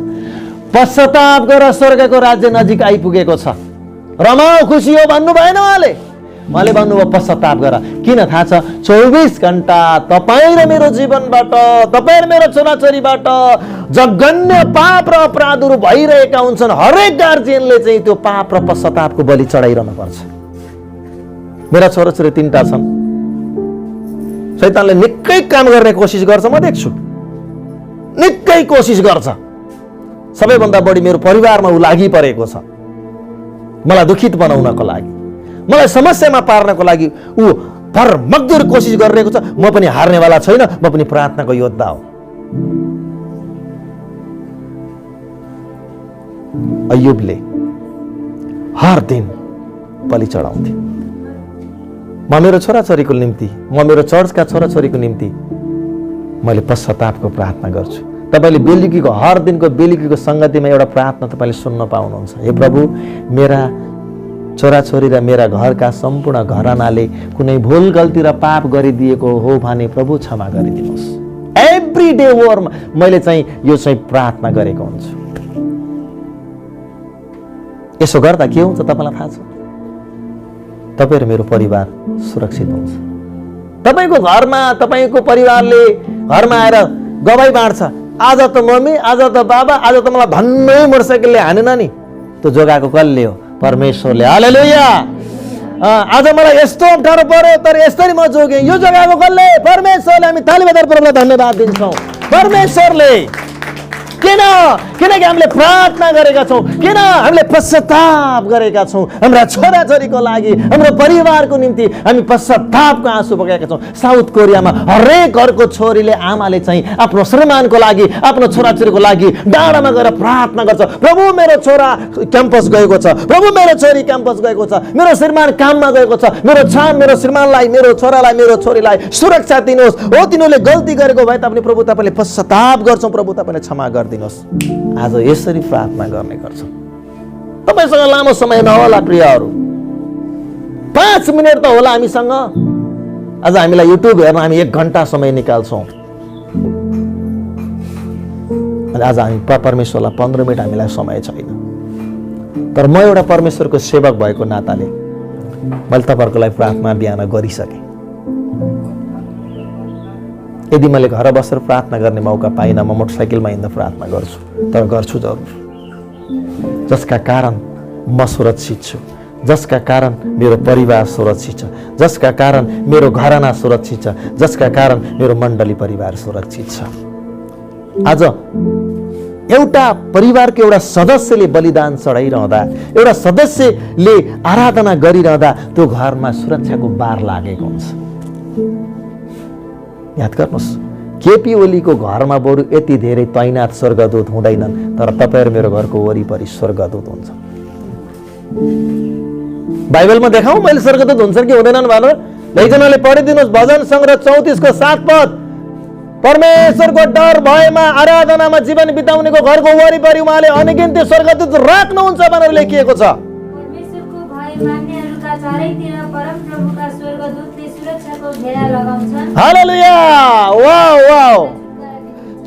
पश्चाताप गर, स्वर्गको राज्य नजिक आइपुगेको छ। रमाऊ, खुसी हो भन्नु भएन उहाँले? उहाँले भन्नुभयो पश्चाताप गर। किन थाहा छ? 24 घण्टा तपाईँ र मेरो जीवनबाट, तपाईँ र मेरो छोराछोरीबाट जघन्य पाप र अपराधहरू भइरहेका हुन्छन्। हरेक गार्जियनले चाहिँ त्यो पाप र पश्चातापको बलि चढाइरहनु पर्छ। मेरा छोराछोरी 3टा छन्। शैतानले निकै काम गर्ने कोसिस गर्छ, म देख्छु, निकै कोसिस गर्छ। सबैभन्दा बढी मेरो परिवारमा ऊ लागि परेको छ, मलाई दुखित बनाउनको लागि, मलाई समस्यामा पार्नको लागि ऊ भरमग्दुर कोसिस गरिरहेको छ। म पनि हार्नेवाला छैन, म पनि प्रार्थनाको योद्धा हो। अय्युबले हर दिन बलि चढाउँथे। म मेरो छोराछोरीको निम्ति, म मेरो चर्चका छोराछोरीको निम्ति मैले पश्चातापको प्रार्थना गर्छु। तपाईले बेलुकीको, हर दिनको बेलुकीको संगतिमा एउटा प्रार्थना तपाईले सुन्न पाउनुहुन्छ। हे प्रभु, मेरा छोराछोरी र मेरा घरका सम्पूर्ण घरानाले कुनै भूल गल्ती र पाप गरिदिएको हो भने प्रभु क्षमा गरिदिनुहोस्। एभ्री डे वरमा मैले चाहिँ यो चाहिँ प्रार्थना गरेको हुन्छु। यसो गर्दा के हुन्छ तपाईलाई थाहा छ? तपाईँ र मेरो परिवार सुरक्षित हुन्छ। तपाईको घरमा, तपाईको परिवारले घरमा आएर गवाई बाँड्छ, आज त मम्मी, आज त बाबा, आज त मलाई धन्नै मोटरसाइकलले हानेन नि, त्यो जोगाएको कसले हो? परमेश्वरले। हालेलुया। आज मलाई यस्तो अप्ठ्यारो पर्यो तर यसरी म जोगेँ, यो जोगाएको कसले? परमेश्वरले। हामी ताली बजाएर प्रभुलाई धन्यवाद दिन्छौँ। परमेश्वरले। किन? किनकि हामीले प्रार्थना गरेका छौँ, किन हामीले पश्चाताप गरेका छौँ। हाम्रा छोराछोरीको लागि, हाम्रो परिवारको निम्ति हामी पश्चातापको आँसु बगाएका छौँ। साउथ कोरियामा हरेक घरको छोरीले, आमाले चाहिँ आफ्नो श्रीमानको लागि, आफ्नो छोराछोरीको लागि डाँडामा गएर प्रार्थना गर्छ। प्रभु, मेरो छोरा क्याम्पस गएको छ, प्रभु मेरो छोरी क्याम्पस गएको छ, मेरो श्रीमान काममा गएको छ, मेरो श्रीमानलाई, मेरो छोरालाई, मेरो छोरीलाई सुरक्षा दिनुहोस्। हो, तिनीहरूले गल्ती गरेको भए तापनि प्रभु तपाईँले पश्चाताप गर्छौँ, प्रभु तपाईँले क्षमा गरिदिनुहोस्। आज यसरी प्रार्थना गर्ने गर्छौँ। तपाईसँग लामो समय नहोला प्रियहरू, 5 मिनट त होला हामीसँग। आज हामीलाई युट्युब हेर्न हामी 1 घण्टा समय निकाल्छौँ। आज हामी परमेश्वरलाई 15 मिनट हामीलाई समय छैन। तर म एउटा परमेश्वरको सेवक भएको नाताले मैले तपाईँहरूको लागि प्रार्थना बिहान गरिसकेँ। यदि मैले घर बसेर प्रार्थना गर्ने मौका पाइनँ, म मोटरसाइकलमा हिँड्दा प्रार्थना गर्छु, तर गर्छु जरुर। जसका कारण म सुरक्षित छु, जसका कारण मेरो परिवार सुरक्षित छ, जसका कारण मेरो घराना सुरक्षित छ, जसका कारण मेरो मण्डली परिवार सुरक्षित छ। आज एउटा परिवारको एउटा सदस्यले बलिदान चढाइरहँदा, एउटा सदस्यले आराधना गरिरहँदा त्यो घरमा सुरक्षाको बार लागेको हुन्छ। याद गर्नुहोस्, केपी ओलीको घरमा बरु यति धेरै तैनात स्वर्गदूत हुँदैनन्, तर तपाईँ र मेरो घरको वरिपरि स्वर्गदूत हुन्छ। बाइबलमा देखाउँ मैले स्वर्गदूत हुन्छन् कि हुँदैनन् भनेर? एकजनाले पढिदिनुहोस् भजन सङ्ग्रह 34 को 7 पद। परमेश्वरको डर भएमा आराधनामा जीवन बिताउनेको घरको वरिपरि उहाँले अनगिन्ती स्वर्गदूत राख्नुहुन्छ भनेर लेखिएको छ। परमेश्वरको भय मान्नेहरूका चारैतिर परमप्रभुका स्वर्गदूतले सुरक्षाको घेरा लगाउँछन्। हालेलुया। वाह वाह,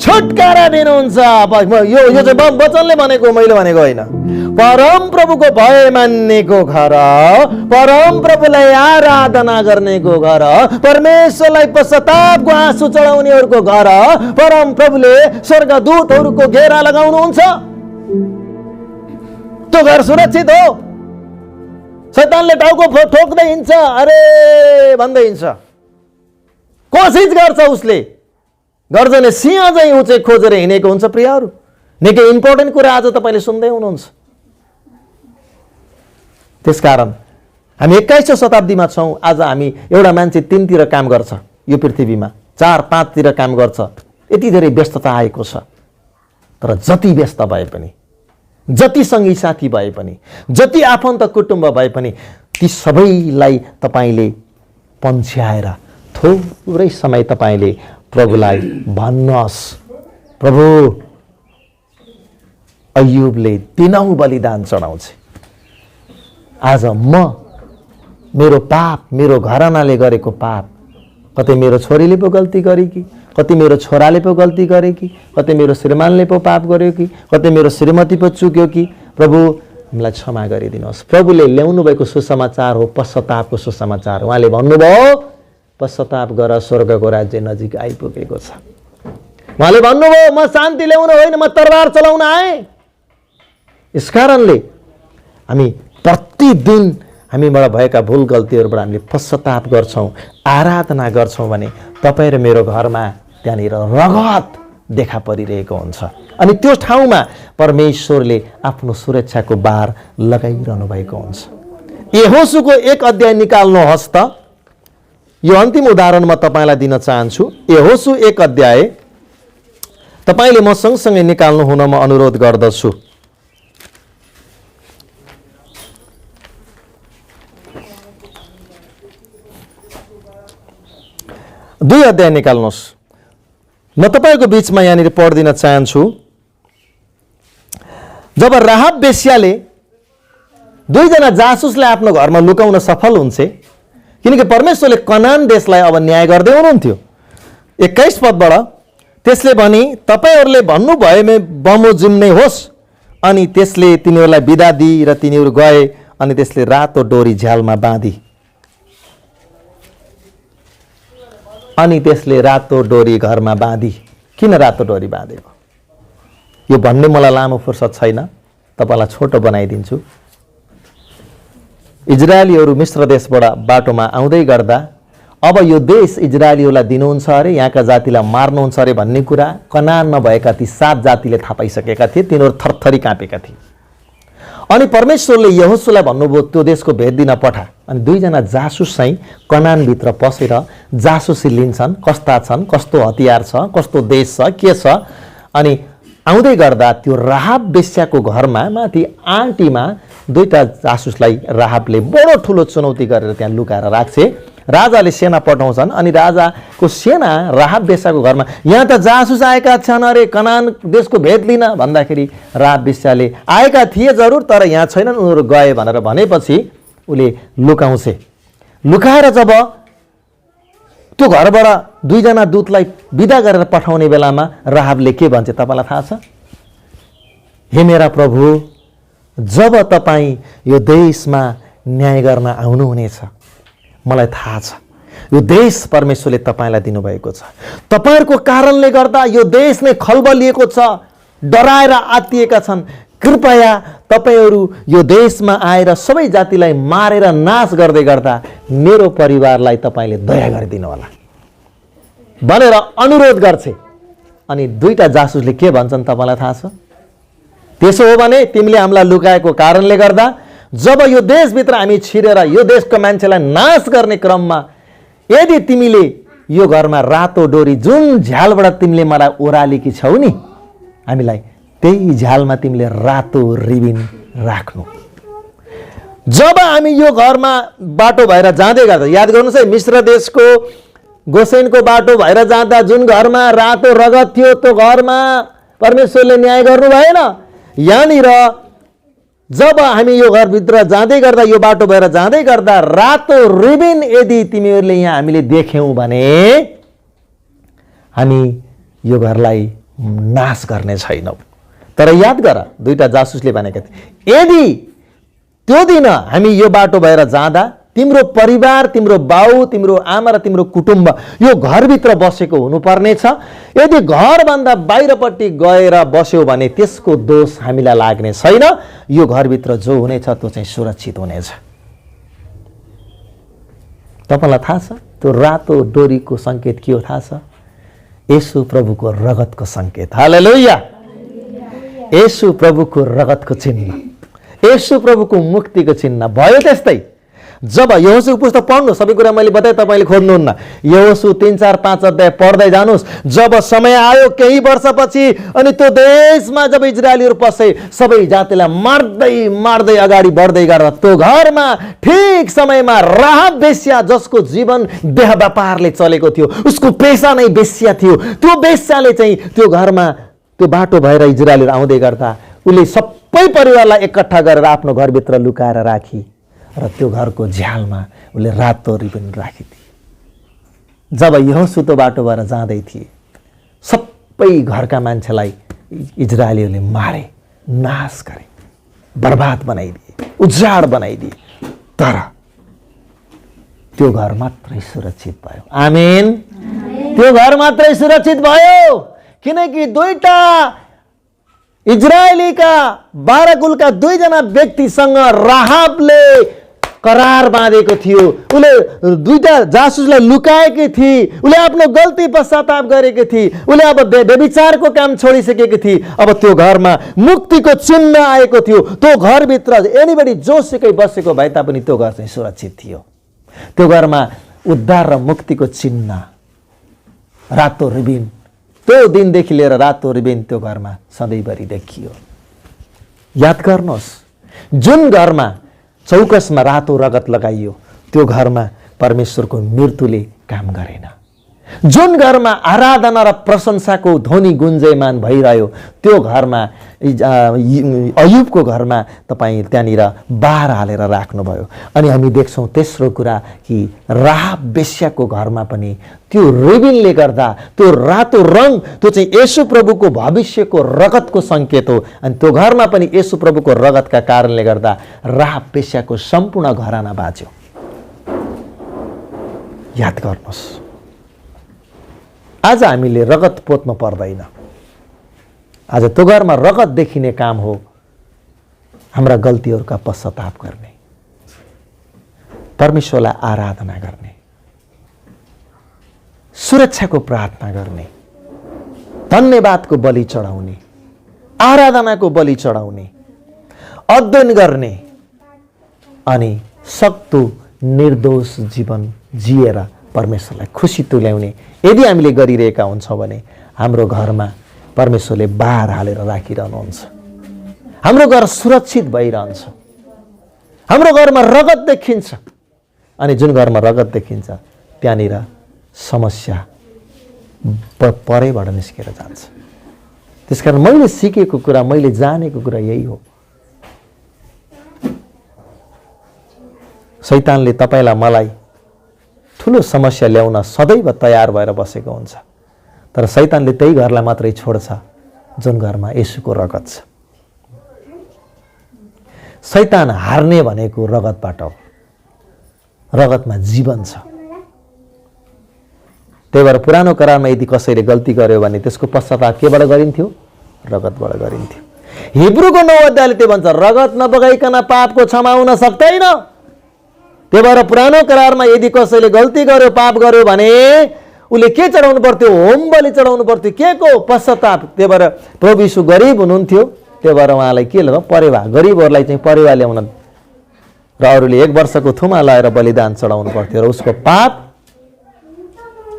छुटकारा दिनुहुन्छ। यो चाहिँ वचनले भनेको, मैले भनेको होइन। परम प्रभुको भय मान्नेको घर, परम प्रभुलाई आराधना गर्नेको घर, परमेश्वरलाई पश्चातापको आँसु चढाउनेहरूको घर परम प्रभुले स्वर्गदूतहरूको घेरा लगाउनुहुन्छ। त्यो घर सुरक्षित हो। शैतानले टाउको ठोक्दै हिँड्छ, अरे भन्दै हिँड्छ, कोसिस गर्छ उसले। गर्जने सिंह चाहिँ ऊ चाहिँ खोजेर हिँडेको हुन्छ। प्रियहरू, निकै इम्पोर्टेन्ट कुरा आज तपाईँले सुन्दै हुनुहुन्छ। त्यसकारण हामी 21औं शताब्दीमा छौँ। आज हामी एउटा मान्छे 3 तिर काम गर्छ यो पृथ्वीमा, 4-5 तिर काम गर्छ। यति धेरै व्यस्तता आएको छ। तर जति व्यस्त भए पनि, जति सँगै साथी भए पनि, जति आफन्त कुटुम्ब भए पनि, ती सबैलाई तपाईँले पन्छ्याएर थोरै समय तपाईँले प्रभुलाई भन्नुहोस्। प्रभु, अय्युबले दिनौं बलिदान चढाउँछ। आज म मेरो पाप, मेरो घरानाले गरेको पाप, कतै मेरो छोरीले पो गल्ती गरे कि, कतै मेरो छोराले पो गल्ती गरे कि, कतै मेरो श्रीमानले पो पाप गर्यो कि, कतै मेरो श्रीमती पो चुक्यो कि, प्रभु हामीलाई क्षमा गरिदिनुहोस्। प्रभुले ल्याउनु भएको सुसमाचार हो पश्चातापको सुसमाचार। उहाँले भन्नुभयो पश्चाताप गर स्वर्गको राज्य नजिक आइपुगेको छ। उहाँले भन्नुभयो म शान्ति ल्याउन होइन म तरबार चलाउन आएँ। यसकारणले हामी प्रतिदिन हामीबाट भएका भुल गल्तीहरूबाट हामीले पश्चाताप गर्छौँ, आराधना गर्छौँ भने तपाईँ र मेरो घरमा त्यहाँनिर रगत देखा परिरहेको हुन्छ। अनि त्यो ठाउँमा परमेश्वरले आफ्नो सुरक्षाको बार लगाइरहनु भएको हुन्छ। यहोशूको 1 अध्याय निकाल्नुहोस् त। यो अन्तिम उदाहरण म तपाईँलाई दिन चाहन्छु। यहोशू 1 अध्याय तपाईँले म सँगसँगै निकाल्नु हुन म अनुरोध गर्दछु। 2 अध्याय निकाल्नुहोस्। म तपाईँको बिचमा यहाँनिर पढ्दिन चाहन्छु। जब राहाब बेश्याले 2 जना जासुसलाई आफ्नो घरमा लुकाउन सफल हुन्छे, किनकि परमेश्वरले कनान देशलाई अब न्याय गर्दै हुनुहुन्थ्यो। 21 पदबाट त्यसले भनी तपाईँहरूले भन्नुभएमै बमोजिम नै होस्। अनि त्यसले तिनीहरूलाई बिदा दिई र तिनीहरू गए। अनि त्यसले रातो डोरी झ्यालमा बाँधी। अनि त्यसले रातो डोरी घरमा बाँधी। किन रातो डोरी बाँधेको यो भन्ने मलाई लामो फुर्सद छैन, तपाईँलाई छोटो बनाइदिन्छु। इजरायलीहरू मिश्र देशबाट बाटोमा आउँदै गर्दा अब यो देश इजरायलीहरूलाई दिनुहुन्छ अरे, यहाँका जातिलाई मार्नुहुन्छ अरे भन्ने कुरा कनानमा भएका ती 7 जातिले थाहा पाइसकेका थिए। तिनीहरू थरथरी काँपेका थिए। अनि परमेश्वरले यहोशूलाई भन्नुभयो त्यो देशको भेद दिन पठा। अनि 2 जना जासुस चाहिँ कनानभित्र पसेर जासुसी लिन्छन्, कस्ता छन्, कस्तो हतियार छ, कस्तो देश छ, के छ। अनि आउँदै गर्दा त्यो राहाब बेश्याको घरमा माथि आँटीमा 2टा जासुसलाई राहाबले बडो ठुलो चुनौती गरेर त्यहाँ लुकाएर राख्छे। राजाले सेना पठाउँछन्। अनि राजाको सेना राहाब बेश्याको घरमा यहाँ त जासुस आएका छन् अरे कनान देशको भेद लिन भन्दाखेरि राहाब बेश्याले आएका थिए जरुर तर यहाँ छैनन्, उनीहरू गए भनेर भनेपछि उसले लुकाउँछे। लुकाएर जब त्यो घरबाट 2 जना दूतलाई बिदा गरेर पठाउने बेलामा राहाबले के भन्छ तपाईँलाई थाहा छ? हे मेरा प्रभु, जब तपाईँ यो देशमा न्याय गर्न आउनुहुनेछ मलाई थाहा छ यो देश परमेश्वरले तपाईँलाई दिनुभएको छ। तपाईँहरूको कारणले गर्दा यो देश नै खलबलिएको छ, डराएर आत्तिएका छन्। कृपया तपाईँहरू यो देशमा आएर सबै जातिलाई मारेर नाश गर्दै गर्दा मेरो परिवारलाई तपाईँले दया गरिदिनु होला भनेर अनुरोध गर्छे। अनि 2टा जासुसले के भन्छन् तपाईँलाई थाहा छ? त्यसो हो भने तिमीले हामीलाई लुकाएको कारणले गर्दा जब यो देशभित्र हामी छिरेर यो देशको मान्छेलाई नाश गर्ने क्रममा यदि तिमीले यो घरमा रातो डोरी जुन झ्यालबाट तिमीले मलाई ओरालेकी छौ नि, हामीलाई त्यही झ्यालमा तिमीले रातो रिबिन राख्नु। जब हामी यो घरमा बाटो भएर जाँदै गर्दा, याद गर्नुहोस् है, मिश्र देशको गोसेनको बाटो भएर जाँदा जुन घरमा रातो रगत थियो त्यो घरमा परमेश्वरले न्याय गर्नु भएन। यहाँनिर जब हामी यो घरभित्र जाँदै गर्दा, यो बाटो भएर जाँदै गर्दा रातो रिबिन यदि तिमीहरूले यहाँ हामीले देख्यौँ भने हामी यो घरलाई नाश गर्ने छैनौँ। तर याद गर 2टा जासुसले भनेका थिए यदि त्यो दिन हामी यो बाटो भएर जाँदा तिम्रो परिवार, तिम्रो बाउ, तिम्रो आमा र तिम्रो कुटुम्ब यो घरभित्र बसेको हुनुपर्नेछ। यदि घरभन्दा बाहिरपट्टि गएर बस्यो भने त्यसको दोष हामीलाई लाग्ने छैन। यो घरभित्र जो हुनेछ त्यो चाहिँ सुरक्षित हुनेछ। तपाईँलाई थाहा छ त्यो रातो डोरीको सङ्केत के हो थाहा छ? येशू प्रभुको रगतको सङ्केत। हालेलुया। येशू प्रभुको रगतको चिन्ह, येशू प्रभुको मुक्तिको चिन्ह भयो। त्यस्तै जब यहोशूको पुस्तक पढ्नु, सबै कुरा मैले बताएँ, तपाईँले खोज्नुहुन्न। यहोशू 3, 4, 5 अध्याय पढ्दै जानुहोस्। जब समय आयो केही वर्षपछि अनि त्यो देशमा जब इजरायलीहरू पसे, सबै जातिलाई मार्दै मार्दै अगाडि बढ्दै गर्दा त्यो घरमा ठिक समयमा राहाब बेश्या, जसको जीवन देह व्यापारले चलेको थियो, उसको पेसा नै बेश्या थियो, त्यो बेश्याले चाहिँ त्यो घरमा त्यो बाटो भएर इजरायलीहरू आउँदै गर्दा उसले सबै परिवारलाई एकट्ठा गरेर आफ्नो घरभित्र लुकाएर राखी र त्यो घरको झ्यालमा उसले रातो रिबन राखिदिए। जब यहोशू त्यो बाटो भएर जाँदै थिए सबै घरका मान्छेलाई इजरायलीहरूले मारे, नाश गरे। बर्बाद बनाइदिए, उजाड बनाइदिए। तर त्यो घर मात्रै सुरक्षित भयो। आमेन। त्यो घर मात्रै सुरक्षित भयो किनकि दुईटा इजरायलीका 12 कुलका 2 जना व्यक्तिसँग राहाबले करार बाँधेको थियो। उले 2टा जासुसलाई लुकाएकी थिए। उले आफ्नो गल्ती पश्चाताप गरेकी थिए। उले अब व्यभिचारको काम छोडिसकेकी थिए। अब त्यो घरमा मुक्तिको चिन्ह आएको थियो। त्यो घरभित्र एनीबडी जोसुकै बसेको भए तापनि त्यो घर चाहिँ सुरक्षित थियो। त्यो घरमा उद्धार र मुक्तिको चिन्ह, रातो रिबिन, त्यो दिनदेखि लिएर रातो रिबिन त्यो घरमा सधैँभरि देखियो। याद गर्नुहोस्, जुन घरमा चौकसमा रातो रगत लगाइयो त्यो घरमा परमेश्वरको मृत्युले काम गरेन। जुन घरमा आराधना र प्रशंसाको ध्वनि गुन्जयमान भइरह्यो त्यो घरमा, अयुबको घरमा तपाईँ त्यहाँनिर बार हालेर राख्नुभयो। अनि हामी देख्छौँ तेस्रो कुरा कि राहाब बेश्याको घरमा पनि त्यो रेबिनले गर्दा त्यो रातो रङ त्यो चाहिँ येशू प्रभुको भविष्यको रगतको सङ्केत हो। अनि त्यो घरमा पनि येशू प्रभुको रगतका कारणले गर्दा राहाब बेश्याको सम्पूर्ण घराना बाँच्यो। याद गर्नुहोस्, आज हामीले रगत पोत्नु पर्दैन। आज त्यो घरमा रगत देखिने काम हो हाम्रा गल्तीहरूका पश्चाताप गर्ने, परमेश्वरलाई आराधना गर्ने, सुरक्षाको प्रार्थना गर्ने, धन्यवादको बलि चढाउने, आराधनाको बलि चढाउने, अध्ययन गर्ने अनि सक्दो निर्दोष जीवन जिएर परमेश्वरलाई खुसी तुल्याउने यदि हामीले गरिरहेका हुन्छौँ भने हाम्रो घरमा परमेश्वरले बार हालेर राखिरहनुहुन्छ। हाम्रो घर सुरक्षित भइरहन्छ। हाम्रो घरमा रगत देखिन्छ। अनि जुन घरमा रगत देखिन्छ त्यहाँनिर समस्या परैबाट निस्केर जान्छ। त्यसकारण मैले सिकेको कुरा, मैले जानेको कुरा यही हो, शैतानले तपाईँलाई मलाई ठुलो समस्या ल्याउन सदैव तयार भएर बसेको हुन्छ। तर शैतानले त्यही घरलाई मात्रै छोड्छ जुन घरमा येशूको रगत छ। शैतान हार्ने भनेको रगतबाट हो। रगतमा जीवन छ। त्यही भएर पुरानो करारमा यदि कसैले गल्ती गर्यो भने त्यसको पश्चाताप केबाट गरिन्थ्यो? रगतबाट गरिन्थ्यो। हिब्रूको 9 अध्यायले त्यो भन्छ, रगत नबगाइकन पापको क्षमा हुन सक्दैन। त्यही भएर पुरानो करारमा यदि कसैले गल्ती गर्यो, पाप गर्यो भने उसले के चढाउनु पर्थ्यो? होम बलि चढाउनु पर्थ्यो। के को? पश्चाताप। त्यही भएर प्रभु यीशु गरिब हुनुहुन्थ्यो, त्यही भएर उहाँलाई के लगाऊ? परेवा। गरिबहरूलाई चाहिँ परेवा ल्याउन र अरूले 1 वर्षको थुमा लाएर बलिदान चढाउनु पर्थ्यो र उसको पाप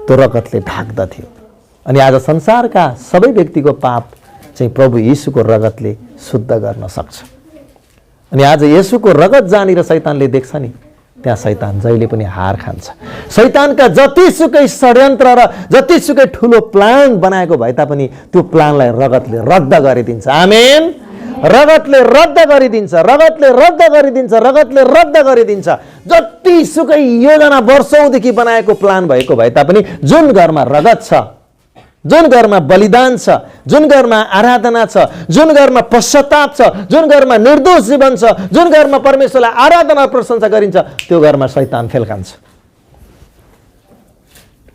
त्यो रगतले ढाक्दथ्यो। अनि आज संसारका सबै व्यक्तिको पाप चाहिँ प्रभु यीशुको रगतले शुद्ध गर्न सक्छ। अनि आज येशूको रगत जहाँनिर शैतानले देख्छ नि त्यहाँ शैतान जहिले पनि हार खान्छ। शैतानका जतिसुकै षड्यन्त्र र जतिसुकै ठुलो प्लान बनाएको भए तापनि त्यो प्लानलाई रगतले रद्द गरिदिन्छ। आमेन। रगतले रद्द गरिदिन्छ, रगतले रद्द गरिदिन्छ, रगतले रद्द गरिदिन्छ। जतिसुकै योजना वर्षौंदेखि बनाएको प्लान भएको भए तापनि जुन घरमा रगत छ, जुन घरमा बलिदान छ, जुन घरमा आराधना छ, जुन घरमा पश्चाताप छ, जुन घरमा निर्दोष जीवन छ, जुन घरमा परमेश्वरलाई आराधना प्रशंसा गरिन्छ त्यो घरमा शैतान फेल खान्छ।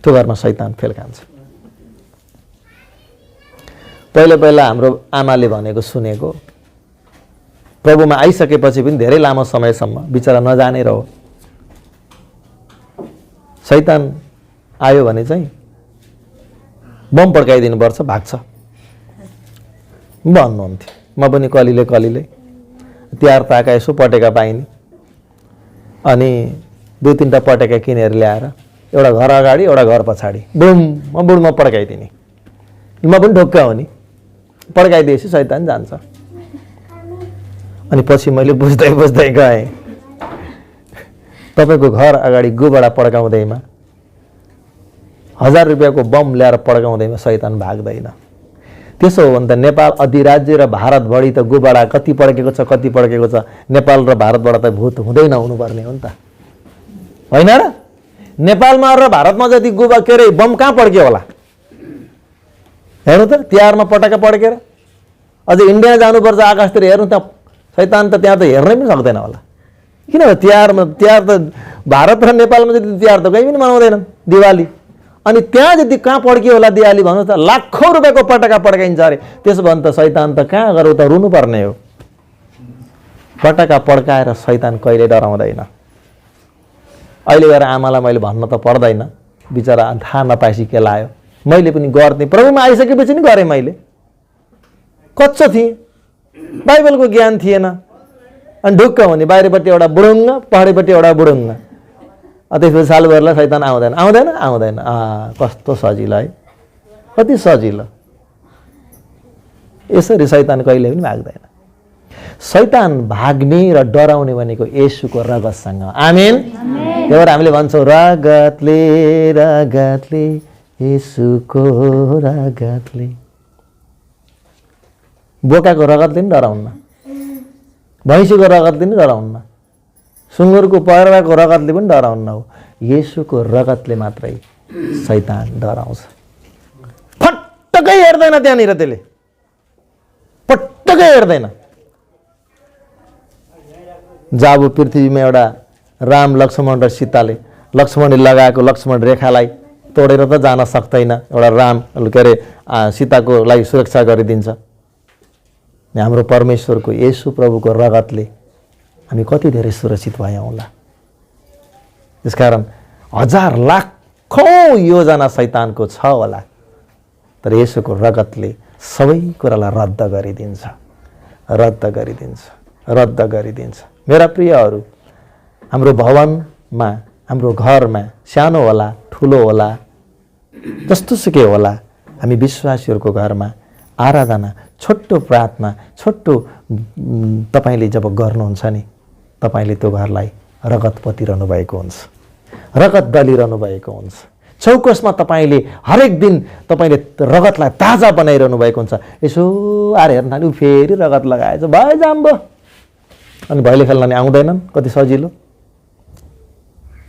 त्यो घरमा शैतान फेल खान्छ। पहिला हाम्रो आमाले भनेको सुनेको, प्रभुमा आइसकेपछि पनि धेरै लामो समयसम्म बिचरा नजानेर हो, शैतान आयो भने चाहिँ बम पड्काइदिनु पर्छ, भाग्छ भन्नुहुन्थ्यो। म पनि कलिले तिहार ताका यसो पटेका पाइने अनि 2-3टा पटेका किनेर ल्याएर एउटा घर अगाडि एउटा घर पछाडि बुडमा पड्काइदिने। म पनि ढोक्का हो नि, पड्काइदिएपछि शैतान जान्छ। अनि पछि मैले बुझ्दै गएँ तपाईँको घर अगाडि गोबडा पड्काउँदैमा 1000 रुपियाँको बम ल्याएर पड्काउँदैमा शैतान भाग्दैन। त्यसो हो भने त नेपाल अधिराज्य र भारतभरि त गोबडा कति पड्केको छ, कति पड्केको छ। नेपाल र भारतबाट त भूत हुँदै नहुनुपर्ने हो नि त, होइन र? नेपालमा र भारतमा जति गोबा के अरे बम कहाँ पड्क्यो होला हेर्नु त। तिहारमा पटाका पड्केर अझै इन्डिया जानुपर्छ आकाशतिर हेर्नु त, शैतान त त्यहाँ त हेर्नै पनि सक्दैन होला। किनभने तिहार त भारत र नेपालमा जति तिहार त कहीँ पनि मनाउँदैनन् दिवाली। अनि त्यहाँ जति कहाँ पड्कियो होला दिवाली भन्नुहोस् त, लाखौँ रुपियाँको पटाका पड्काइन्छ अरे। त्यसो भने त शैतान त कहाँ गएर त रुनुपर्ने हो। पटाका पड्काएर शैतान कहिले डराउँदैन। अहिले गएर आमालाई मैले भन्न त पर्दैन, बिचरा थाहा नपाएपछि के लायो। मैले पनि गर्थेँ, प्रभुमा आइसकेपछि नि गरेँ। मैले कच्चो थिएँ, बाइबलको ज्ञान थिएन। अनि ढुक्क हुने, बाहिरपट्टि एउटा बुढुङ्ग, पहाडीपट्टि एउटा बुढुङ्ग। त्यसपछि सालभरलाई शैतान आउँदैन आउँदैन आउँदैन। कस्तो सजिलो है, कति सजिलो। यसरी शैतान कहिले पनि भाग्दैन। शैतान भाग्ने र डराउने भनेको येशूको रगतसँग। आमेन। त्यही भएर हामीले भन्छौँ रगतले रगतले येशूको रगतले। बोकाको रगतले पनि डराउन्न, भैँसीको रगतले पनि डराउन्न, सुँगुरको पहेरवाको रगतले पनि डराउन्न हो। येशूको रगतले मात्रै शैतान डराउँछ। फटक्कै हेर्दैन त्यहाँनिर, त्यसले पटक्कै हेर्दैन। जब पृथ्वीमा एउटा राम लक्ष्मण र सीताले, लक्ष्मणले लगाएको लक्ष्मण रेखालाई तोडेर त जान सक्दैन, एउटा राम के अरे सीताको लागि सुरक्षा गरिदिन्छ। हाम्रो परमेश्वरको येशू प्रभुको रगतले हामी कति धेरै सुरक्षित भयौँ होला। त्यसकारण हजार लाखौँ योजना शैतानको छ होला, तर येशूको रगतले सबै कुरालाई रद्द गरिदिन्छ, रद्द गरिदिन्छ, रद्द गरिदिन्छ। मेरा प्रियहरू, हाम्रो भवनमा, हाम्रो घरमा, सानो होला ठुलो होला, जस्तोसुकै होला, हामी विश्वासीहरूको घरमा आराधना, छोटो प्रार्थना, छोटो तपाईँले जब गर्नुहुन्छ नि, तपाईँले त्यो घरलाई रगत पोतिरहनु भएको हुन्छ, रगत दलिरहनु भएको हुन्छ। चौकसमा तपाईँले हरेक दिन तपाईँले रगतलाई ताजा बनाइरहनु भएको हुन्छ। यसो आएर हेर्न थाल्यो, फेरि रगत लगाएछ, भयो जाम्बो। अनि भैले खेल्न नि आउँदैनन्, कति सजिलो।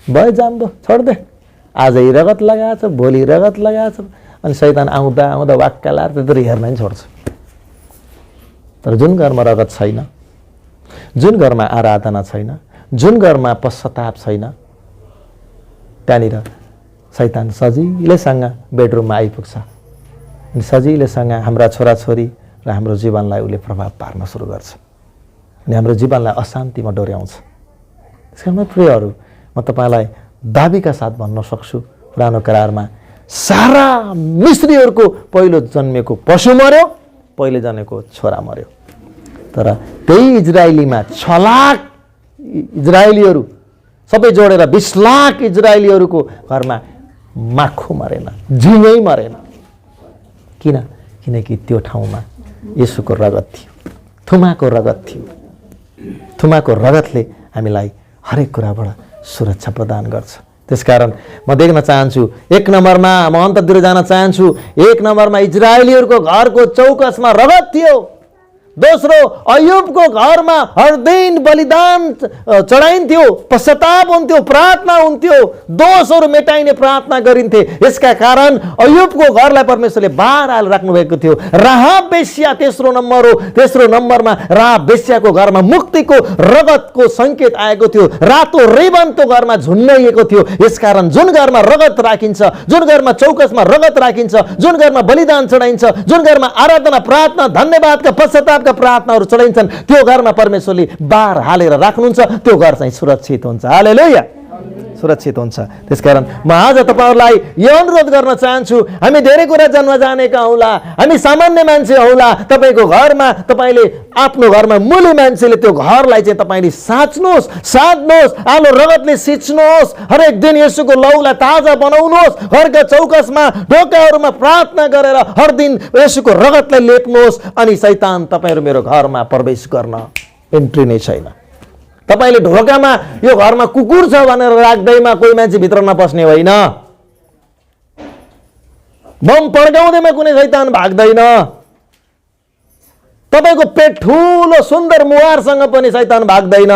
भयो जाम्बो, छोड्दे, आजै रगत लगाएछ, भोलि रगत लगाएछ। अनि शैतान आउँदा आउँदा वाक्का लाएर त्यत्रो हेर्न नि छोड्छ। तर जुन घरमा रगत छैन, जुन घरमा आराधना छैन, जुन घरमा पश्चाताप छैन, त्यहाँनिर शैतान सजिलैसँग बेडरुममा आइपुग्छ। अनि सजिलैसँग हाम्रा छोराछोरी र हाम्रो जीवनलाई उसले प्रभाव पार्न सुरु गर्छ, अनि हाम्रो जीवनलाई अशान्तिमा डोर्याउँछ। त्यसकारण प्रियहरू, म तपाईँलाई दाबीका साथ भन्न सक्छु, पुरानो करारमा सारा मिस्रीहरूको पहिलो जन्मेको पशु मर्यो, पहिले जन्मेको छोरा मर्यो। तर त्यही इजरायलीमा 6 लाख इजरायलीहरू सबै जोडेर 20 लाख इजरायलीहरूको घरमा माखु मरेन, झिँगै मरेन। किन? किनकि त्यो ठाउँमा येशूको रगत थियो, थुमाको रगत थियो। थुमाको रगतले हामीलाई हरेक कुराबाट सुरक्षा प्रदान गर्छ। त्यसकारण म देख्न चाहन्छु, 1 नम्बरमा म अन्ततिर जान चाहन्छु, 1 नम्बरमा इजरायलीहरूको घरको चौकसमा रगत थियो। दोस्रो, अयुबको घरमा हर दिन बलिदान चढाइन्थ्यो, पश्चाताप हुन्थ्यो, प्रार्थना हुन्थ्यो, दोषहरू मेटाइने प्रार्थना गरिन्थे। यसका कारण अयुबको घरलाई परमेश्वरले बार हाल राख्नु भएको थियो। राहाब बेश्या तेस्रो नम्बर हो। तेस्रो नम्बरमा राहाब बेश्याको घरमा मुक्तिको रगतको सङ्केत आएको थियो। रातो रेबन त्यो घरमा झुन्डाइएको थियो। यसकारण जुन घरमा रगत राखिन्छ, जुन घरमा चौकसमा रगत राखिन्छ, जुन घरमा बलिदान चढाइन्छ, जुन घरमा आराधना, प्रार्थना, धन्यवादका, पश्चाताप प्रार्थनाहरू चढाइन्छन्, त्यो घरमा परमेश्वरले बार हालेर राख्नुहुन्छ। त्यो घर चाहिँ सुरक्षित हुन्छ। हालेलुया, सुरक्षित हुन्छ। त्यसकारण म आज तपाईँहरूलाई यो अनुरोध गर्न चाहन्छु, हामी धेरै कुरा जन्म जानेका हौला, हामी सामान्य मान्छे हौला। तपाईँको घरमा, तपाईँले आफ्नो घरमा मूल्य मान्छेले त्यो घरलाई चाहिँ तपाईँले साच्नुहोस्, साध्नुहोस्, आलो रगतले सिच्नुहोस्। हरेक दिन येशूको लौलाई ताजा बनाउनुहोस्। घरका चौकसमा, ढोकाहरूमा प्रार्थना गरेर हर दिन येशूको रगतलाई लेप्नुहोस्। अनि शैतान तपाईँहरू मेरो घरमा प्रवेश गर्न एन्ट्री नै छैन। तपाईँले ढोकामा यो घरमा कुकुर छ भनेर राख्दैमा कोही मान्छे भित्र नपस्ने होइन। बम पड्काउँदैमा कुनै शैतान भाग्दैन। तपाईँको पेट ठुलो सुन्दर मुहारसँग पनि शैतान भाग्दैन।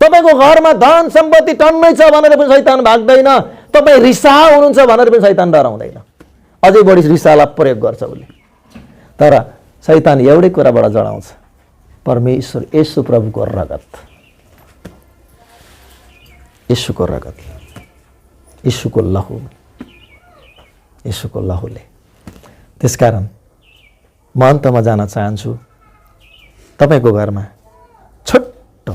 तपाईँको घरमा धन सम्पत्ति टन्नै छ भनेर पनि शैतान भाग्दैन। तपाईँ रिसा हुनुहुन्छ भनेर पनि शैतान डराउँदैन, अझै बढी रिसालाई प्रयोग गर्छ उसले। तर शैतान एउटै कुराबाट जडाउँछ, परमेश्वर येशू प्रभुको रगत, येशूको रगत, येशूको लहु, येशूको लहुले। त्यसकारण म अन्तमा जान चाहन्छु, तपाईको घरमा छोटो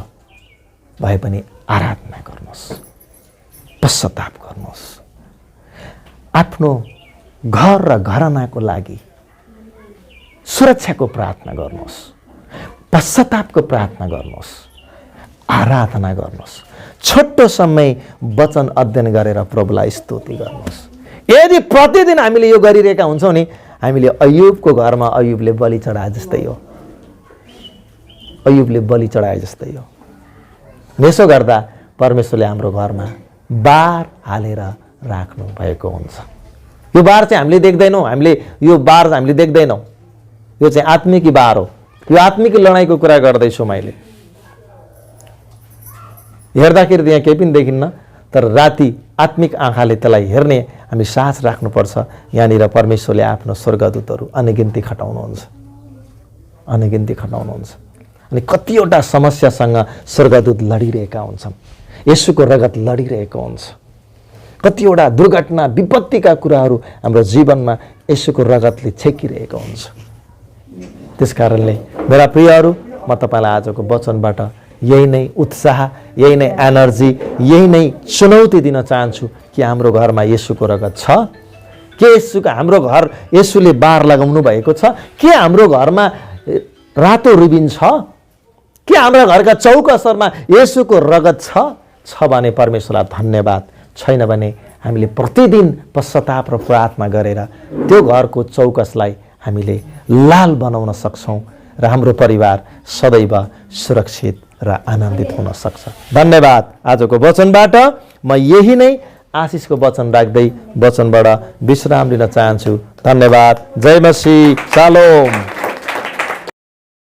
भए पनि आराधना गर्नुहोस्, पश्चाताप गर्नुहोस्, आफ्नो घर र घरानाको लागि सुरक्षाको प्रार्थना गर्नुहोस्, पश्चातापको प्रार्थना गर्नुहोस्, आराधना गर्नुहोस्, छोटो समय वचन अध्ययन गरेर प्रभुलाई स्तुति गर्नुहोस्। यदि प्रतिदिन हामीले यो गरिरहेका हुन्छौँ नि, हामीले अय्युबको घरमा अय्युबले बलि चढाए जस्तै हो, अय्युबले बलि चढाए जस्तै हो। यसो गर्दा परमेश्वरले हाम्रो घरमा बार हालेर राख्नु भएको हुन्छ। यो बार चाहिँ हामीले देख्दैनौँ, हामीले यो बार हामीले देख्दैनौँ, यो चाहिँ आत्मिक बार हो। यो आत्मिक लडाइँको कुरा गर्दैछु मैले। हेर्दाखेरि त्यहाँ केही पनि देखिन्न, तर राति आत्मिक आँखाले त्यसलाई हेर्ने हामी साहस राख्नुपर्छ। यहाँनिर परमेश्वरले आफ्नो स्वर्गदूतहरू अनगिन्ती खटाउनुहुन्छ, अनगिन्ती खटाउनुहुन्छ। अनि कतिवटा समस्यासँग स्वर्गदूत लडिरहेका हुन्छन्, येशूको रगत लडिरहेको हुन्छ। कतिवटा दुर्घटना विपत्तिका कुराहरू हाम्रो जीवनमा येशूको रगतले छेकिरहेको हुन्छ। त्यसकारणले मेरा प्रियहरू, म तपाईँलाई आजको वचनबाट यही नै उत्साह, यही नै एनर्जी, यही नै चुनौती दिन चाहन्छु कि हाम्रो घरमा येशूको रगत छ के? येशूको हाम्रो घर येशूले बार लगाउनु भएको छ के? हाम्रो घरमा रातो रिबिन छ के? हाम्रो घरका चौकसरमा येशूको रगत छ भने परमेश्वरलाई धन्यवाद। छैन भने हामीले प्रतिदिन पश्चाताप र प्रार्थना गरेर त्यो घरको चौकसलाई हामीले लाल बनाउन सक्छौँ र हाम्रो परिवार सदैव सुरक्षित र आनन्दित हुन सक्छ। धन्यवाद। आजको वचनबाट म यही नै आशिषको वचन राख्दै वचनबाट विश्राम लिन चाहन्छु। धन्यवाद। जय मसीह। शालोम।